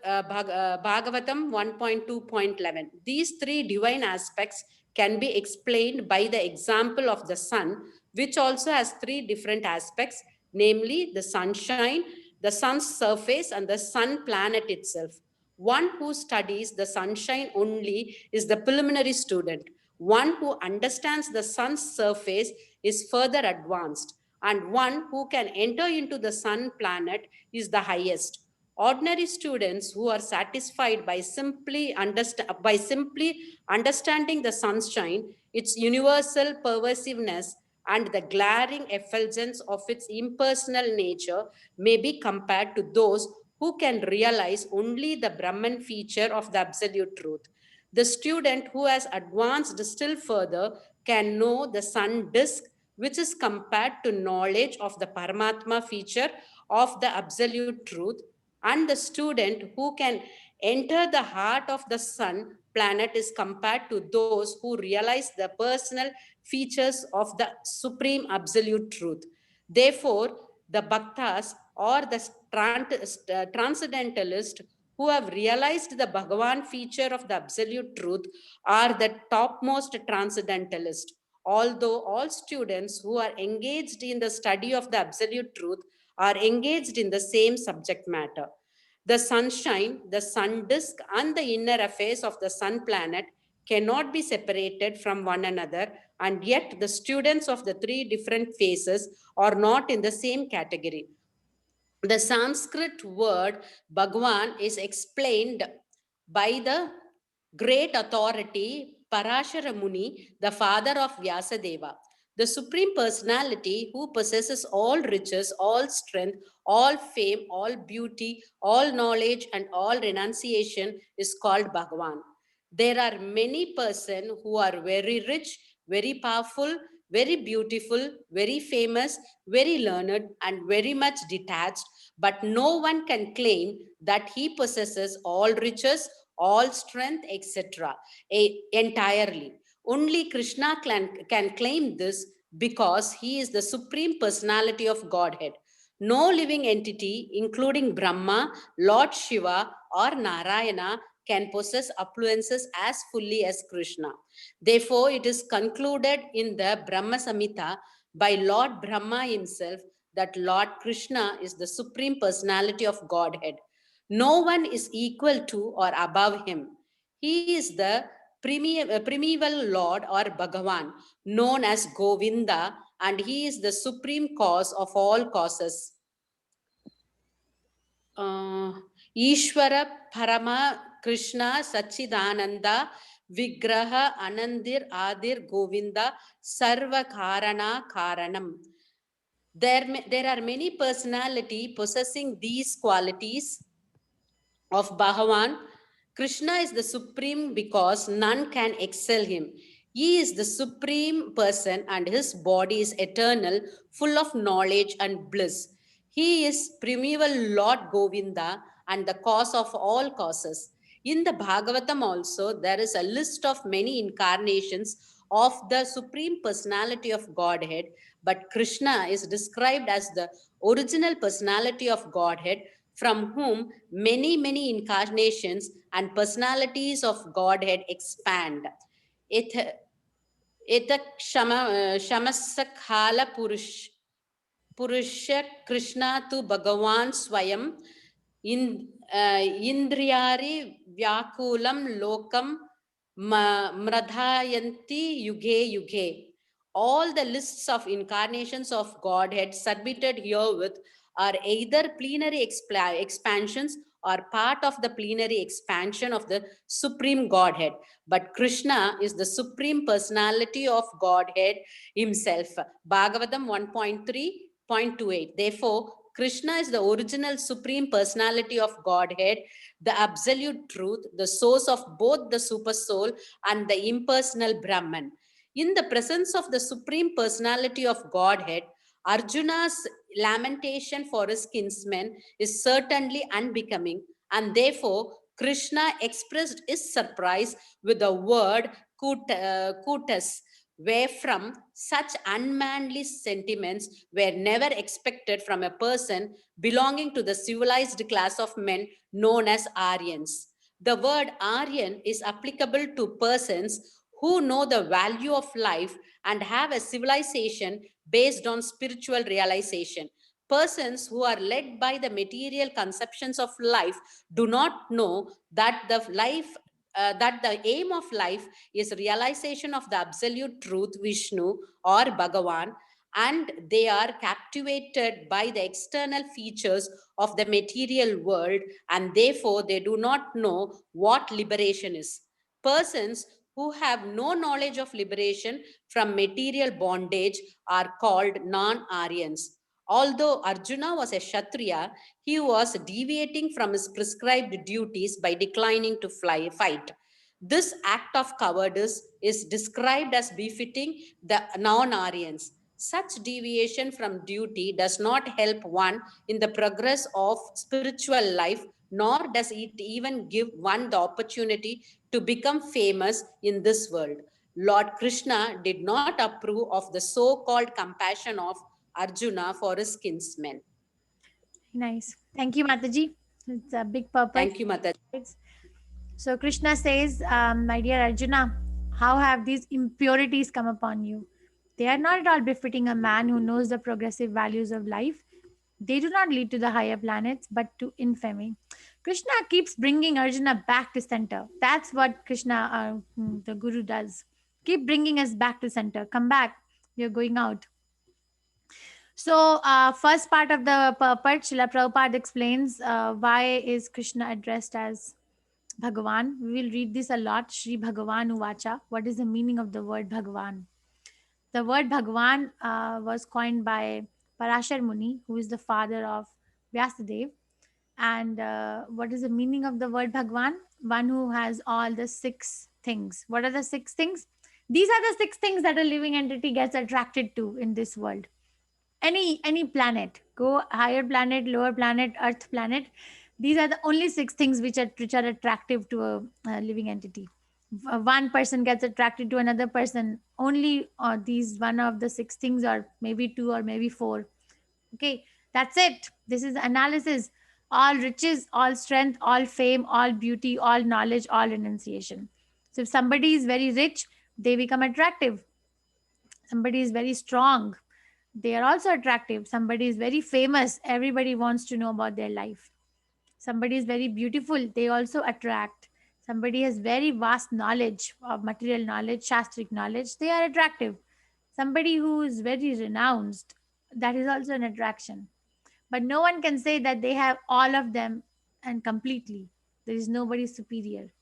[SPEAKER 20] 1.2.11. These 3 divine aspects can be explained by the example of the sun, which also has 3 different aspects, namely the sunshine, the sun's surface, and the sun planet itself. One who studies the sunshine only is the preliminary student. One who understands the sun's surface is further advanced, and one who can enter into the sun planet is the highest. Ordinary students who are satisfied by simply understanding the sunshine, its universal pervasiveness, and the glaring effulgence of its impersonal nature, may be compared to those who can realize only the Brahman feature of the absolute truth. The student who has advanced still further can know the sun disk, which is compared to knowledge of the Paramatma feature of the absolute truth, and the student who can enter the heart of the sun planet is compared to those who realize the personal features of the supreme absolute truth. Therefore, the bhaktas, or the transcendentalists who have realized the Bhagavan feature of the absolute truth, are the topmost transcendentalists. Although all students who are engaged in the study of the absolute truth are engaged in the same subject matter. The sunshine, the sun disk, and the inner affairs of the sun planet cannot be separated from one another, and yet the students of the three different phases are not in the same category. The Sanskrit word Bhagwan is explained by the great authority Parashara Muni, the father of Vyasadeva. The Supreme Personality who possesses all riches, all strength, all fame, all beauty, all knowledge, and all renunciation is called Bhagwan. There are many persons who are very rich, very powerful, very beautiful, very famous, very learned, and very much detached, but no one can claim that he possesses all riches, all strength, etc. entirely. Only Krishna can claim this because he is the Supreme Personality of Godhead. No living entity, including Brahma, Lord Shiva, or Narayana, can possess affluences as fully as Krishna. Therefore, it is concluded in the Brahma Samhita by Lord Brahma himself that Lord Krishna is the Supreme Personality of Godhead. No one is equal to or above him. He is the primeval Lord or Bhagavan, known as Govinda, and he is the supreme cause of all causes. Ishvara Parama Krishna Sachidananda Vigraha Anandir Adir Govinda Sarva Karana Karanam. There are many personalities possessing these qualities of Bhagavan. Krishna is the supreme because none can excel him. He is the supreme person and his body is eternal, full of knowledge and bliss. He is primeval Lord Govinda and the cause of all causes. In the Bhagavatam also, there is a list of many incarnations of the Supreme Personality of Godhead, but Krishna is described as the original personality of Godhead, from whom many incarnations and personalities of Godhead expand. Ita Shamasakhala Purusha Krishna tu Bhagavan Swayam Indriyari Vyakulam Lokam Mradhayanti Yuge Yuge. All the lists of incarnations of Godhead submitted herewith are either plenary expansions or part of the plenary expansion of the Supreme Godhead. But Krishna is the Supreme Personality of Godhead himself. Bhagavatam 1.3.28. Therefore, Krishna is the original Supreme Personality of Godhead, the absolute truth, the source of both the super soul and the impersonal Brahman. In the presence of the Supreme Personality of Godhead, Arjuna's lamentation for his kinsmen is certainly unbecoming, and therefore Krishna expressed his surprise with the word kutas, wherefrom such unmanly sentiments were never expected from a person belonging to the civilized class of men known as Aryans. The word Aryan is applicable to persons who know the value of life and have a civilization based on spiritual realization. Persons who are led by the material conceptions of life do not know that the aim of life is realization of the absolute truth, Vishnu or Bhagavan, and they are captivated by the external features of the material world, and therefore they do not know what liberation is. Persons who have no knowledge of liberation from material bondage are called non-Aryans. Although Arjuna was a Kshatriya, he was deviating from his prescribed duties by declining to fight. This act of cowardice is described as befitting the non-Aryans. Such deviation from duty does not help one in the progress of spiritual life, nor does it even give one the opportunity to become famous in this world. Lord Krishna did not approve of the so-called compassion of Arjuna for his kinsmen.
[SPEAKER 1] Nice. Thank you, Mataji. It's a big purpose.
[SPEAKER 20] Thank you, Mataji.
[SPEAKER 1] So Krishna says, my dear Arjuna, how have these impurities come upon you? They are not at all befitting a man who knows the progressive values of life They do not lead to the higher planets, but to infamy. Krishna keeps bringing Arjuna back to center. That's what Krishna, the Guru, does. Keep bringing us back to center. Come back. You're going out. So, first part of the purport, Srila Prabhupada explains why is Krishna addressed as Bhagavan. We will read this a lot. Shri Bhagavan Uvacha. What is the meaning of the word Bhagavan? The word Bhagavan was coined by Parashar Muni, who is the father of Vyasadeva. And what is the meaning of the word Bhagavan? One who has all the 6 things. What are the 6 things? These are the 6 things that a living entity gets attracted to in this world. Any planet, go higher planet, lower planet, earth planet, these are the only 6 things which are attractive to a living entity. One person gets attracted to another person, only these one of the 6 things, or maybe 2 or maybe 4. Okay, that's it. This is analysis. All riches, all strength, all fame, all beauty, all knowledge, all renunciation. So if somebody is very rich, they become attractive. Somebody is very strong, they are also attractive. Somebody is very famous, everybody wants to know about their life. Somebody is very beautiful, they also attract. Somebody has very vast knowledge of material knowledge, shastric knowledge, they are attractive. Somebody who is very renounced, that is also an attraction. But no one can say that they have all of them and completely. There is nobody superior.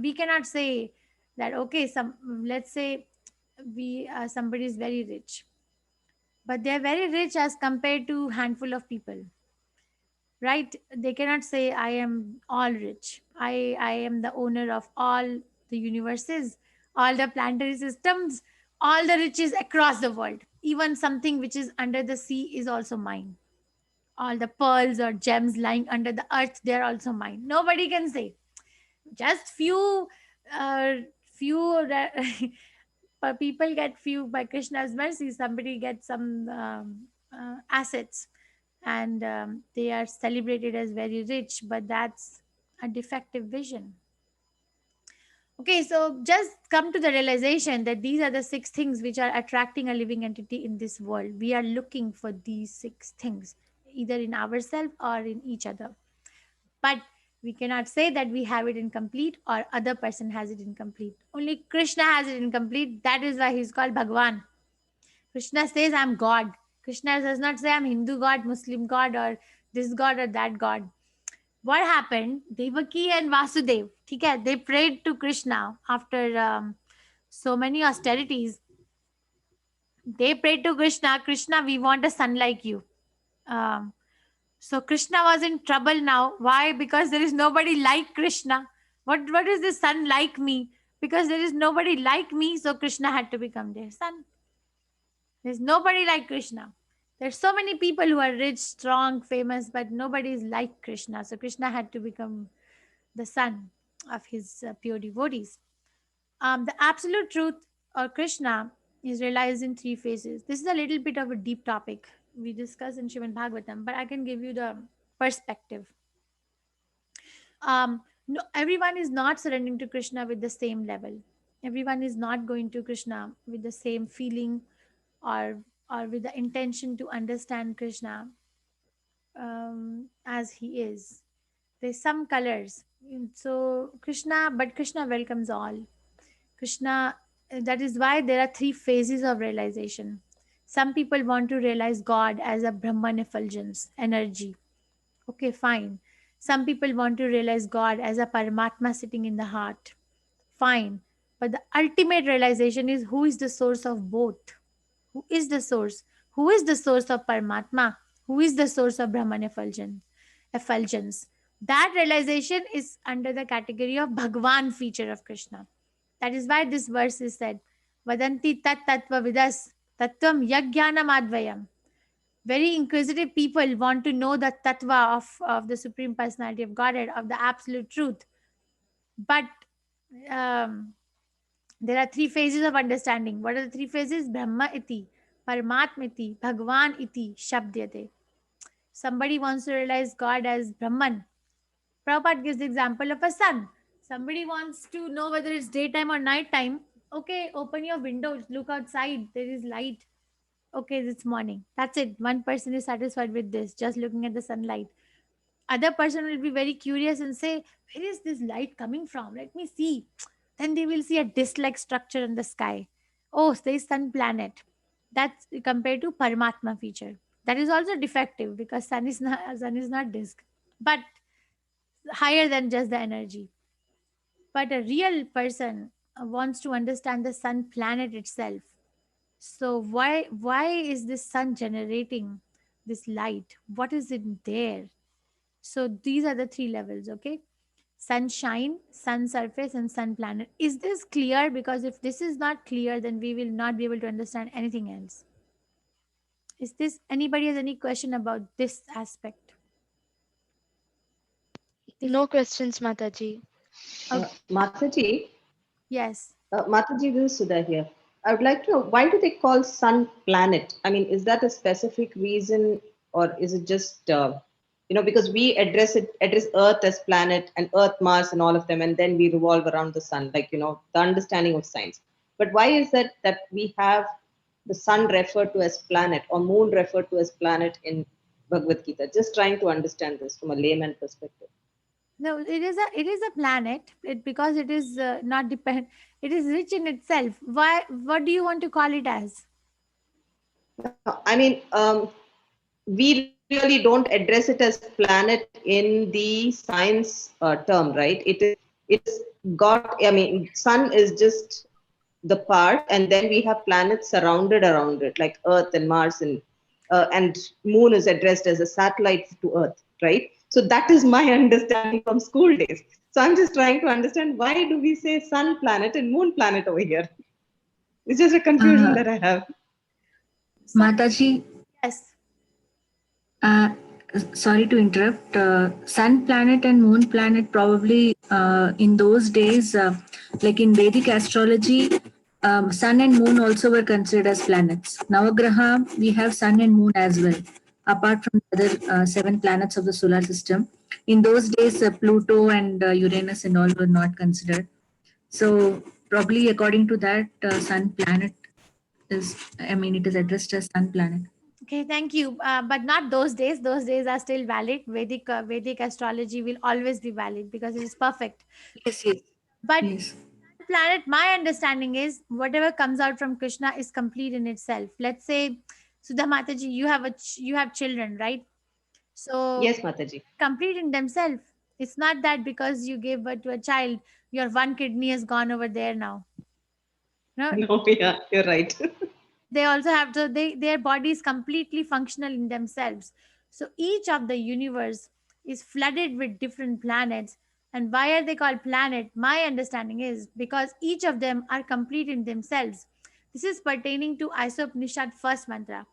[SPEAKER 1] We cannot say that, okay, let's say somebody is very rich, but they're very rich as compared to handful of people, right? They cannot say I am all rich, I am the owner of all the universes, all the planetary systems, all the riches across the world. Even something which is under the sea is also mine. All the pearls or gems lying under the earth, they're also mine. Nobody can say. Just uh, few people get few by Krishna's mercy. Somebody gets some assets, and they are celebrated as very rich, but that's a defective vision. Okay, so just come to the realization that these are the 6 things which are attracting a living entity in this world. We are looking for these 6 things, either in ourselves or in each other. But we cannot say that we have it incomplete or other person has it incomplete. Only Krishna has it incomplete. That is why he's called Bhagwan. Krishna says, I'm God. Krishna does not say, I'm Hindu God, Muslim God, or this God or that God. What happened? Devaki and Vasudev, they prayed to Krishna after so many austerities. They prayed to Krishna, Krishna, we want a son like you. So Krishna was in trouble now. Why? Because there is nobody like Krishna. What is the son like me? Because there is nobody like me, so Krishna had to become their son. There's nobody like Krishna. There's so many people who are rich, strong, famous, but nobody is like Krishna. So Krishna had to become the son of his pure devotees. The absolute truth or Krishna is realized in 3 phases. This is a little bit of a deep topic we discuss in Srimad Bhagavatam, but I can give you the perspective. No, everyone is not surrendering to Krishna with the same level. Everyone is not going to Krishna with the same feeling or with the intention to understand Krishna as he is. There's some colors. So Krishna welcomes all. Krishna, that is why there are 3 phases of realization. Some people want to realize God as a Brahman effulgence, energy. Okay, fine. Some people want to realize God as a Paramatma sitting in the heart. Fine. But the ultimate realization is who is the source of both. Who is the source? Who is the source of Paramatma? Who is the source of Brahman effulgence? That realization is under the category of Bhagwan feature of Krishna. That is why this verse is said, Vadanti tat tattva vidas tattvam yajnanam advayam. Very inquisitive people want to know the tattva of the Supreme Personality of Godhead, of the absolute truth. But there are 3 phases of understanding. What are the 3 phases? Brahma iti, Paramatma iti, Bhagwan iti, Shabdyate. Somebody wants to realize God as Brahman. Prabhupada gives the example of a sun. Somebody wants to know whether it's daytime or nighttime. Okay, open your windows, look outside, there is light. okay, it's morning. That's it. One person is satisfied with this, just looking at the sunlight. Other person will be very curious and say, where is this light coming from? Let me see. Then they will see a disc-like structure in the sky. Oh, there is sun planet. That's compared to Paramatma feature. That is also defective because sun is not disk, but higher than just the energy. But a real person wants to understand the sun planet itself. So why is this sun generating this light? What is it there? So these are the three levels, okay? Sunshine, sun surface, and sun planet. Is this clear? Because if this is not clear, then we will not be able to understand anything else. Is this anybody has any question about this aspect?
[SPEAKER 11] No questions, Mataji.
[SPEAKER 15] Mataji,
[SPEAKER 1] Yes.
[SPEAKER 15] Mataji, this is Sudha here. I would like to know, why do they call sun planet? I mean, is that a specific reason, or is it just because we address Earth as planet and Earth, Mars, and all of them, and then we revolve around the sun, like the understanding of science. But why is that we have the sun referred to as planet or moon referred to as planet in Bhagavad Gita? Just trying to understand this from a layman perspective.
[SPEAKER 1] No, it is a planet. Because it is not depend. It is rich in itself. Why? What do you want to call it as?
[SPEAKER 15] I mean, we really don't address it as planet in the science term, right? It's got. I mean, sun is just the part, and then we have planets surrounded around it, like Earth and Mars, and Moon is addressed as a satellite to Earth, right? So that is my understanding from school days. So I'm just trying to understand, why do we say sun planet and moon planet over here? It's just a confusion that I have.
[SPEAKER 21] Mataji,
[SPEAKER 1] Yes.
[SPEAKER 21] sorry to interrupt. Sun planet and moon planet probably in those days, like in Vedic astrology, sun and moon also were considered as planets. Navagraha, we have sun and moon as well, apart from the other 7 planets of the solar system. In those days, Pluto and Uranus and all were not considered. So probably according to that, sun planet is, it is addressed as sun planet.
[SPEAKER 1] Okay, thank you. But not those days. Those days are still valid. Vedic astrology will always be valid because it is perfect.
[SPEAKER 21] Yes, yes.
[SPEAKER 1] But
[SPEAKER 21] Yes.
[SPEAKER 1] planet, my understanding is whatever comes out from Krishna is complete in itself. Let's say, Sudha Mataji, you have children, right? So
[SPEAKER 15] Yes, Mataji.
[SPEAKER 1] complete in themselves. It's not that because you gave birth to a child, your one kidney has gone over there now. No,
[SPEAKER 15] No, yeah, you're right.
[SPEAKER 1] they also have to their body is completely functional in themselves. So each of the universe is flooded with different planets. And why are they called planet? My understanding is because each of them are complete in themselves. This is pertaining to Isopanishad first mantra.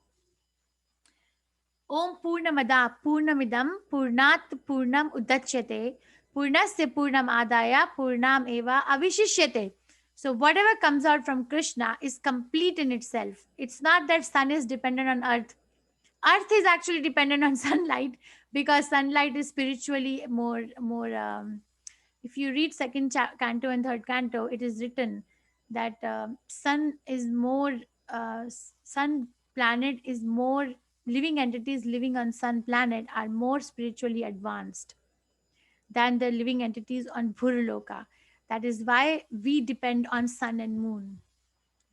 [SPEAKER 1] Om Purnamada Purnamidam Purnat Purnam Udachyate Purnasya Purnam Adaya Purnam Eva Avishishyate. So whatever comes out from Krishna is complete in itself. It's not that sun is dependent on earth. Earth is actually dependent on sunlight because sunlight is spiritually more. If you read second canto and third canto, it is written that sun is more. Sun planet is more. Living entities living on sun planet are more spiritually advanced than the living entities on Bhurloka. That is why we depend on sun and moon,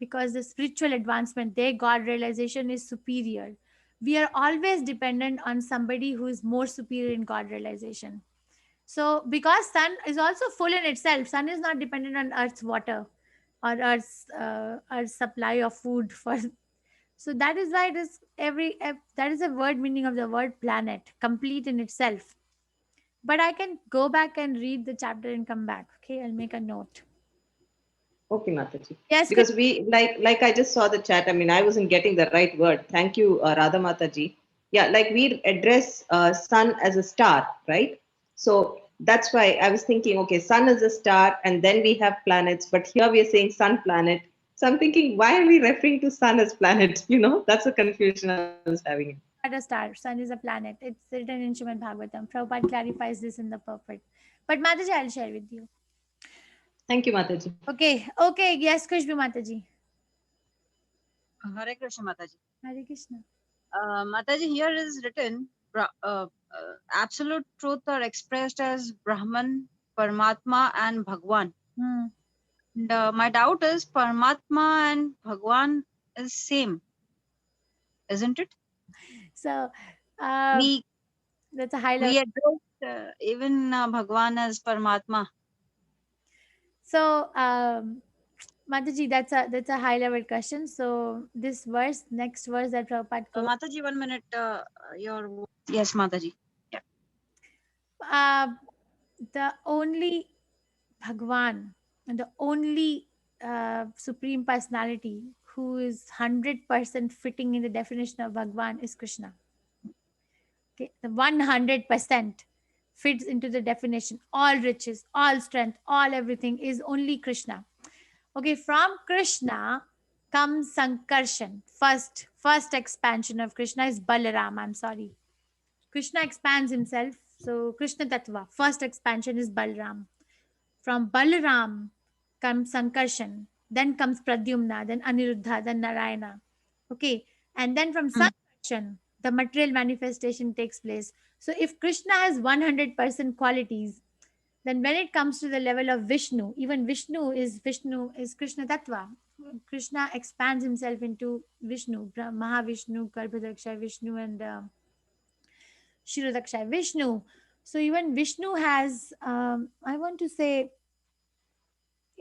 [SPEAKER 1] because the spiritual advancement, their God realization is superior. We are always dependent on somebody who is more superior in God realization. So because sun is also full in itself, sun is not dependent on earth's water or earth's supply of food for. So that is why it is that is a word meaning of the word planet, complete in itself. But I can go back and read the chapter and come back. Okay, I'll make a note.
[SPEAKER 15] Okay, Mataji.
[SPEAKER 1] Yes,
[SPEAKER 15] because we like I just saw the chat. I mean, I wasn't getting the right word. Thank you, Radha Mataji. Yeah, like we address sun as a star, right? So that's why I was thinking, okay, sun is a star, and then we have planets. But here we are saying sun planet. So I'm thinking, why are we referring to sun as planet? That's a confusion I was having.
[SPEAKER 1] Not a star. Sun is a planet. It's written in Srimad Bhagavatam. Prabhupada clarifies this in the perfect. But Mataji, I'll share with you.
[SPEAKER 15] Thank you, Mataji.
[SPEAKER 1] Okay. Yes, Kushbu Mataji.
[SPEAKER 4] Hare Krishna, Mataji.
[SPEAKER 1] Hare Krishna.
[SPEAKER 4] Mataji, here is written, absolute truth are expressed as Brahman, Paramatma and Bhagwan.
[SPEAKER 1] Hmm.
[SPEAKER 4] And my doubt is Paramatma and Bhagwan is same, isn't it?
[SPEAKER 1] So
[SPEAKER 4] We
[SPEAKER 1] that's a high level.
[SPEAKER 4] we address even Bhagwan as Paramatma.
[SPEAKER 1] So Mataji, that's a high level question. So this verse, next verse that Prabhupada quotes.
[SPEAKER 4] Mataji, 1 minute. Yes, Mataji. Yeah.
[SPEAKER 1] The only Bhagwan and the only Supreme Personality who is 100% fitting in the definition of Bhagwan is Krishna. Okay, the 100% fits into the definition. All riches, all strength, all everything is only Krishna. Okay, from Krishna comes Sankarshan. First expansion of Krishna is Balaram. I'm sorry. Krishna expands himself. So Krishna Tattva. First expansion is Balaram. From Balaram comes Sankarshan. Then comes Pradyumna. Then Aniruddha. Then Narayana. Okay. And then from Sankarshan, the material manifestation takes place. So if Krishna has 100% qualities, then when it comes to the level of Vishnu, even Vishnu is Krishna Tattva. Krishna expands himself into Vishnu, Mahavishnu, Garbhodaksha Vishnu, and Shirodaksha Vishnu. So even Vishnu has, I want to say,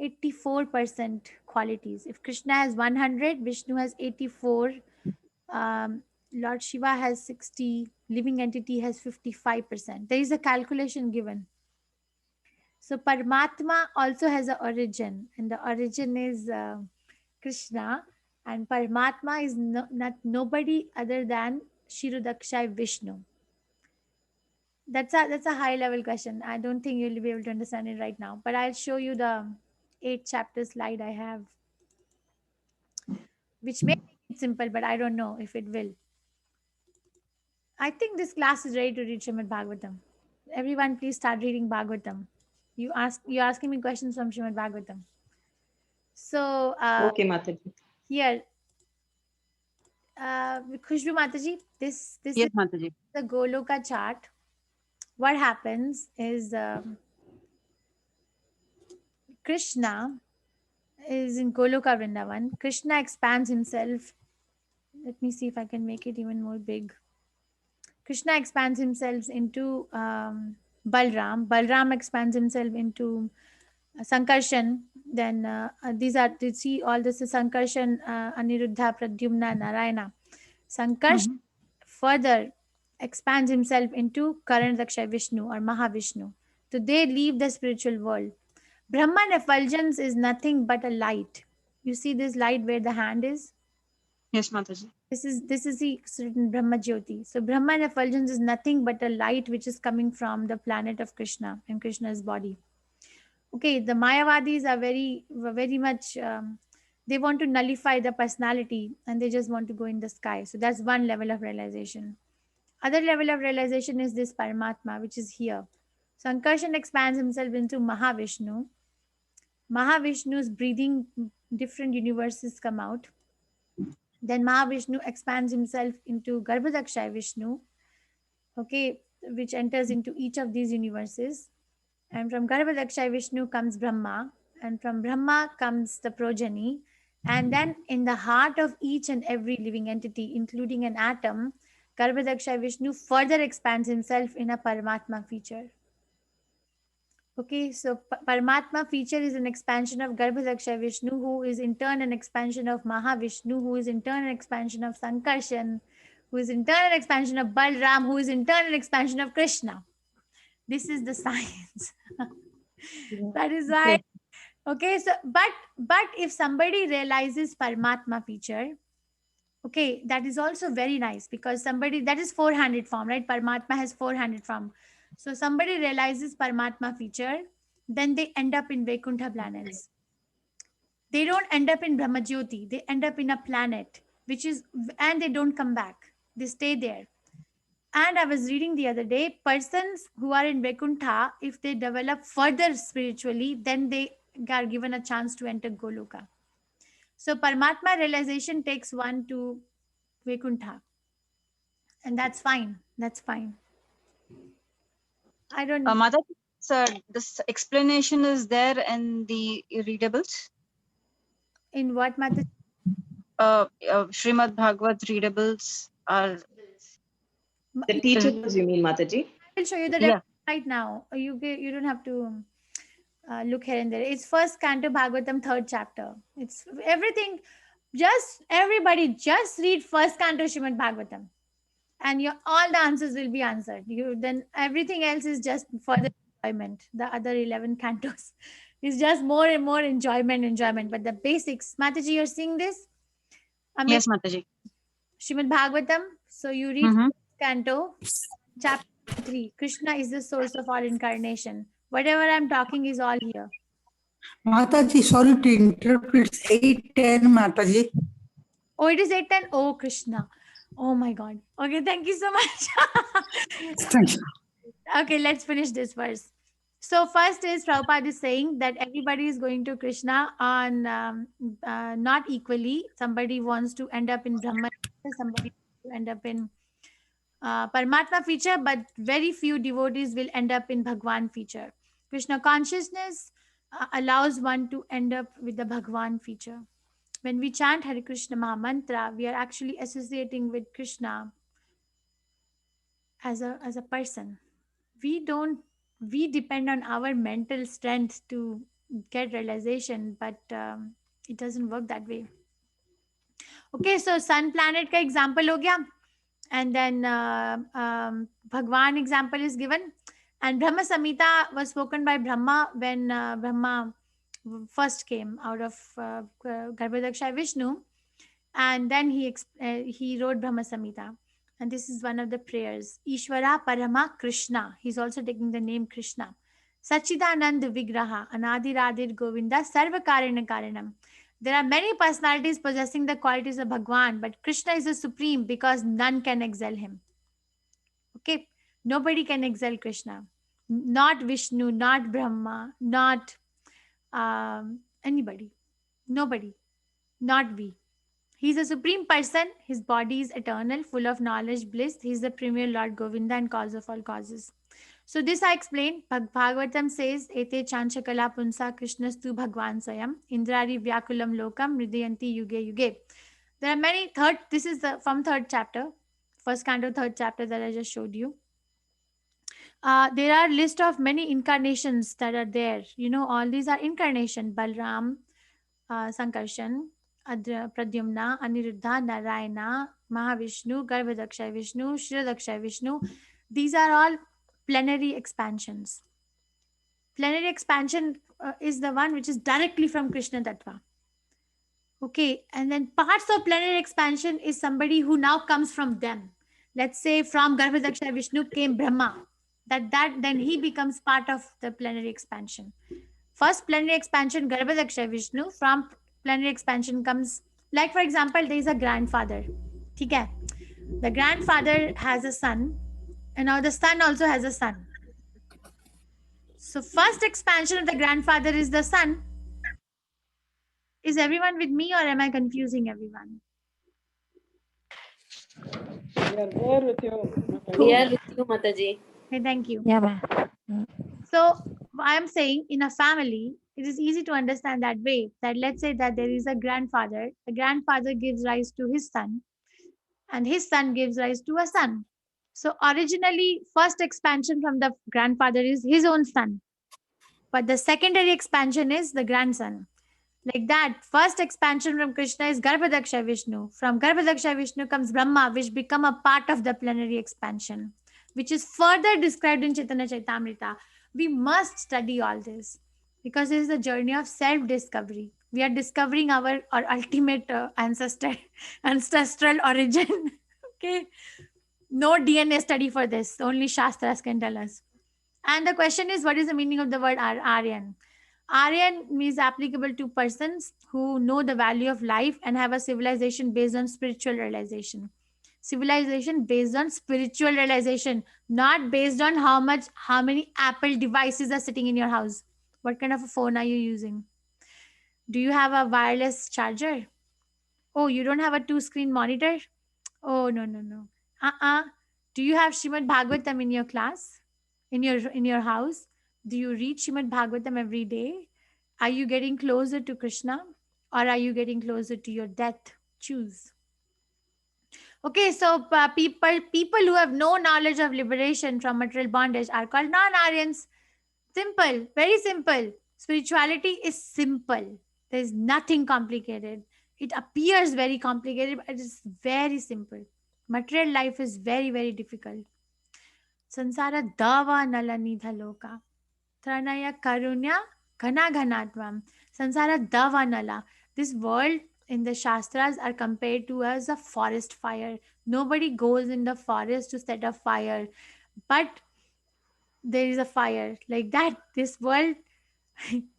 [SPEAKER 1] 84% qualities. If Krishna has 100, Vishnu has 84. Lord Shiva has 60. Living entity has 55%. There is a calculation given. So Paramatma also has an origin, and the origin is Krishna, and Paramatma is not nobody other than Shirodaksha Vishnu. That's a high level question. I don't think you'll be able to understand it right now, but I'll show you the 8 chapter slide I have, which may make it simple, but I don't know if it will. I think this class is ready to read Srimad Bhagavatam. Everyone, please start reading Bhagavatam. You're asking me questions from Srimad Bhagavatam. So
[SPEAKER 15] Okay, Mataji.
[SPEAKER 1] here, Khushbu Mataji, this
[SPEAKER 4] Yes,
[SPEAKER 1] is
[SPEAKER 4] Mataji.
[SPEAKER 1] the Goloka chart. What happens is Krishna is in Goloka Vrindavan. Krishna expands himself. Let me see if I can make it even more big. Krishna expands himself into Balram. Balram expands himself into Sankarshan. Then these are, you see, all this is Sankarshan, Aniruddha, Pradyumna, Narayana. Sankarshan further expands himself into Karanadaksha Vishnu or Mahavishnu. So they leave the spiritual world. Brahman effulgence is nothing but a light. You see this light where the hand is?
[SPEAKER 4] Yes, Mataji.
[SPEAKER 1] This is the certain Brahma Jyoti. So Brahman effulgence is nothing but a light which is coming from the planet of Krishna and Krishna's body. Okay, the Mayavadis are very much, they want to nullify the personality and they just want to go in the sky. So that's one level of realization. Other level of realization is this Paramatma, which is here. Sankarshan expands himself into Mahavishnu. Mahavishnu's breathing, different universes come out. Then Mahavishnu expands himself into Garbhodaksha Vishnu, okay, which enters into each of these universes. And from Garbhodaksha Vishnu comes Brahma, and from Brahma comes the progeny. And then in the heart of each and every living entity, including an atom, Garbhodaksha Vishnu further expands himself in a Paramatma feature. Okay, so Paramatma feature is an expansion of Garbhodaksha Vishnu, who is in turn an expansion of Mahavishnu, who is in turn an expansion of Sankarshan, who is in turn an expansion of Balram, who is in turn an expansion of Krishna. This is the science. That is why. Okay, so but if somebody realizes Paramatma feature, okay, that is also very nice, because somebody, that is four-handed form, right? Paramatma has four-handed form. So somebody realizes Paramatma feature, then they end up in Vaikuntha planets. They don't end up in Brahmajyoti. They end up in a planet, which is, and they don't come back. They stay there. And I was reading the other day, persons who are in Vaikuntha, if they develop further spiritually, then they are given a chance to enter Goloka. So Paramatma realization takes one to Vaikuntha. And that's fine. That's fine. I don't.
[SPEAKER 4] Mother, sir, this explanation is there in the readables.
[SPEAKER 1] In what, Mata?
[SPEAKER 4] Srimad Bhagavad readables are.
[SPEAKER 7] The teachers, you mean, Mataji?
[SPEAKER 1] I will show you the
[SPEAKER 4] Yeah.
[SPEAKER 1] right now. You don't have to look here and there. It's first canto Bhagavatam, third chapter. It's everything. Just everybody, just read first canto Srimad Bhagavatam, and your all the answers will be answered. You then everything else is just for the enjoyment. The other 11 cantos is just more and more enjoyment. But the basics, Mataji, you're seeing this?
[SPEAKER 4] Yes, Mataji.
[SPEAKER 1] Srimad Bhagavatam. So you read canto, chapter 3. Krishna is the source of all incarnation. Whatever I'm talking is all here.
[SPEAKER 5] Mataji, sorry to interrupt. It's 8:10, Mataji.
[SPEAKER 1] Oh, it is 8:10. Oh, Krishna. Oh my God. Okay, thank you so much.
[SPEAKER 5] Thank you.
[SPEAKER 1] Okay, let's finish this verse. So first is Prabhupada is saying that everybody is going to Krishna on not equally. Somebody wants to end up in Brahma, somebody wants to end up in Paramatma feature, but very few devotees will end up in Bhagwan feature. Krishna consciousness allows one to end up with the Bhagwan feature. When we chant Hare Krishna Maha Mantra, we are actually associating with Krishna as a person. We depend on our mental strength to get realization, but it doesn't work that way. Okay, so sun planet ka example ho gaya, and then Bhagwan example is given, and Brahma Samhita was spoken by Brahma when Brahma first came out of Garbhodakshay Vishnu, and then he wrote Brahma Samhita. And this is one of the prayers. Ishvara Parama Krishna. He's also taking the name Krishna. Sachidanand Vigraha. Anadiradir Govinda Sarva Karana Karanam. There are many personalities possessing the qualities of Bhagwan, but Krishna is the supreme because none can excel him. Okay? Nobody can excel Krishna. Not Vishnu, not Brahma, not anybody. Nobody. Not we. He is a supreme person. His body is eternal, full of knowledge, bliss. He is the premier Lord Govinda and cause of all causes. So this I explained. Bhagavatam says, Ete chanchakala punsa krishnastu bhagwan sayam indrari vyakulam lokam hridayanti yuge yuge. There are many this is from third chapter, first canto, third chapter that I just showed you. There are list of many incarnations that are there. You know, all these are incarnation. Balram, Sankarshan, Pradyumna, Aniruddha, Narayana, Mahavishnu, Garbhodakshay Vishnu, Shiradakshay Vishnu. These are all plenary expansions. Plenary expansion is the one which is directly from Krishna Tattva. Okay, and then parts of plenary expansion is somebody who now comes from them. Let's say from Garbhodakshay Vishnu came Brahma. Then he becomes part of the plenary expansion. First plenary expansion, Garbhodakshay Vishnu. From plenary expansion comes, like for example, there is a grandfather. Okay? The grandfather has a son, and now the son also has a son. So first expansion of the grandfather is the son. Is everyone with me, or am I confusing everyone?
[SPEAKER 7] We are there with you. We are with you, Mataji.
[SPEAKER 1] Okay, thank you.
[SPEAKER 10] Yeah, ma'am.
[SPEAKER 1] So I am saying in a family, it is easy to understand that way, that let's say that there is a grandfather. The grandfather gives rise to his son, and his son gives rise to a son. So originally, first expansion from the grandfather is his own son, but the secondary expansion is the grandson. Like that, first expansion from Krishna is Garbhodakshay Vishnu. From Garbhodakshay Vishnu comes Brahma, which become a part of the plenary expansion, which is further described in Chaitanya Chaitamrita. We must study all this because it is a journey of self-discovery. We are discovering our ultimate ancestral origin. Okay, no DNA study for this. Only Shastras can tell us. And the question is, what is the meaning of the word Aryan? Aryan means applicable to persons who know the value of life and have a civilization based on spiritual realization. Civilization based on spiritual realization, not based on how many Apple devices are sitting in your house. What kind of a phone are you using? Do you have a wireless charger? Oh, you don't have a 2-screen monitor? Oh, no, no, no. Do you have Srimad Bhagavatam in your class? In your house? Do you read Srimad Bhagavatam every day? Are you getting closer to Krishna or are you getting closer to your death? Choose. Okay, so people who have no knowledge of liberation from material bondage are called non-Aryans. Simple, very simple. Spirituality is simple. There is nothing complicated. It appears very complicated, but it is very simple. Material life is very, very difficult. Sansara dava nala nidha loka. Tranaya karunya ghana ghanatvam. Sansara dava nala. This world in the Shastras are compared to as a forest fire. Nobody goes in the forest to set a fire. But there is a fire like that. This world,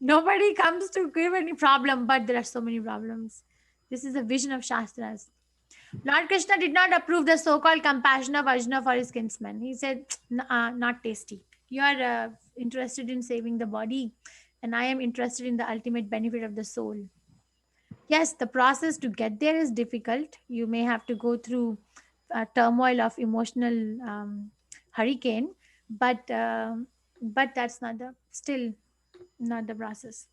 [SPEAKER 1] nobody comes to give any problem, but there are so many problems. This is a vision of Shastras. Lord Krishna did not approve the so-called compassion of Arjuna for his kinsman. He said, not tasty. You are interested in saving the body, and I am interested in the ultimate benefit of the soul. Yes, the process to get there is difficult. You may have to go through a turmoil of emotional hurricane, but that's still not the process.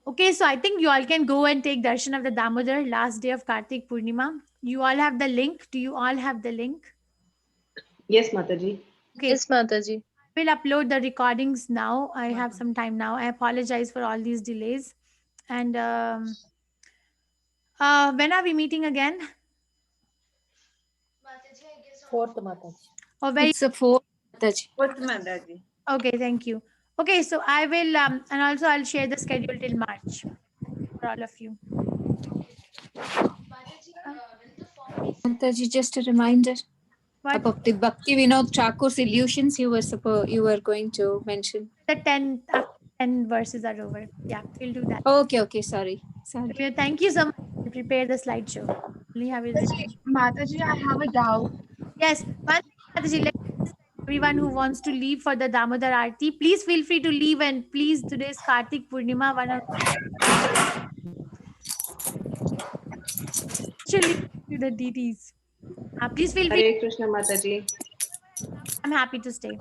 [SPEAKER 1] Okay, so I think you all can go and take darshan of the Damodar, last day of Kartik Purnima. You all have the link. Do you all have the link?
[SPEAKER 15] Yes, Mataji.
[SPEAKER 1] Okay. Yes, Mataji. I will upload the recordings now. I have some time now. I apologize for all these delays. And when are we meeting again?
[SPEAKER 10] 4th Mataji.
[SPEAKER 1] Oh, very.
[SPEAKER 17] It's a 4th Mataji.
[SPEAKER 4] 4th Mataji.
[SPEAKER 1] Okay, thank you. Okay, so I will, and also I'll share the schedule till March for all of you.
[SPEAKER 17] Mataji, just a reminder about the Bhakti Vinod Thakur's illusions you were going to mention.
[SPEAKER 1] The 10 verses are over. Yeah, we'll do that.
[SPEAKER 17] Okay, sorry.
[SPEAKER 1] Okay, thank you so much. I'll prepare the slideshow. Only have it written.
[SPEAKER 14] Mataji, I have a doubt.
[SPEAKER 1] Yes, Mataji, let everyone who wants to leave for the Damodar Aarti, please feel free to leave, and please, today is Kartik Purnima, one of actually the deities. Please feel free.
[SPEAKER 15] Hare Krishna Mataji.
[SPEAKER 1] I'm happy to stay.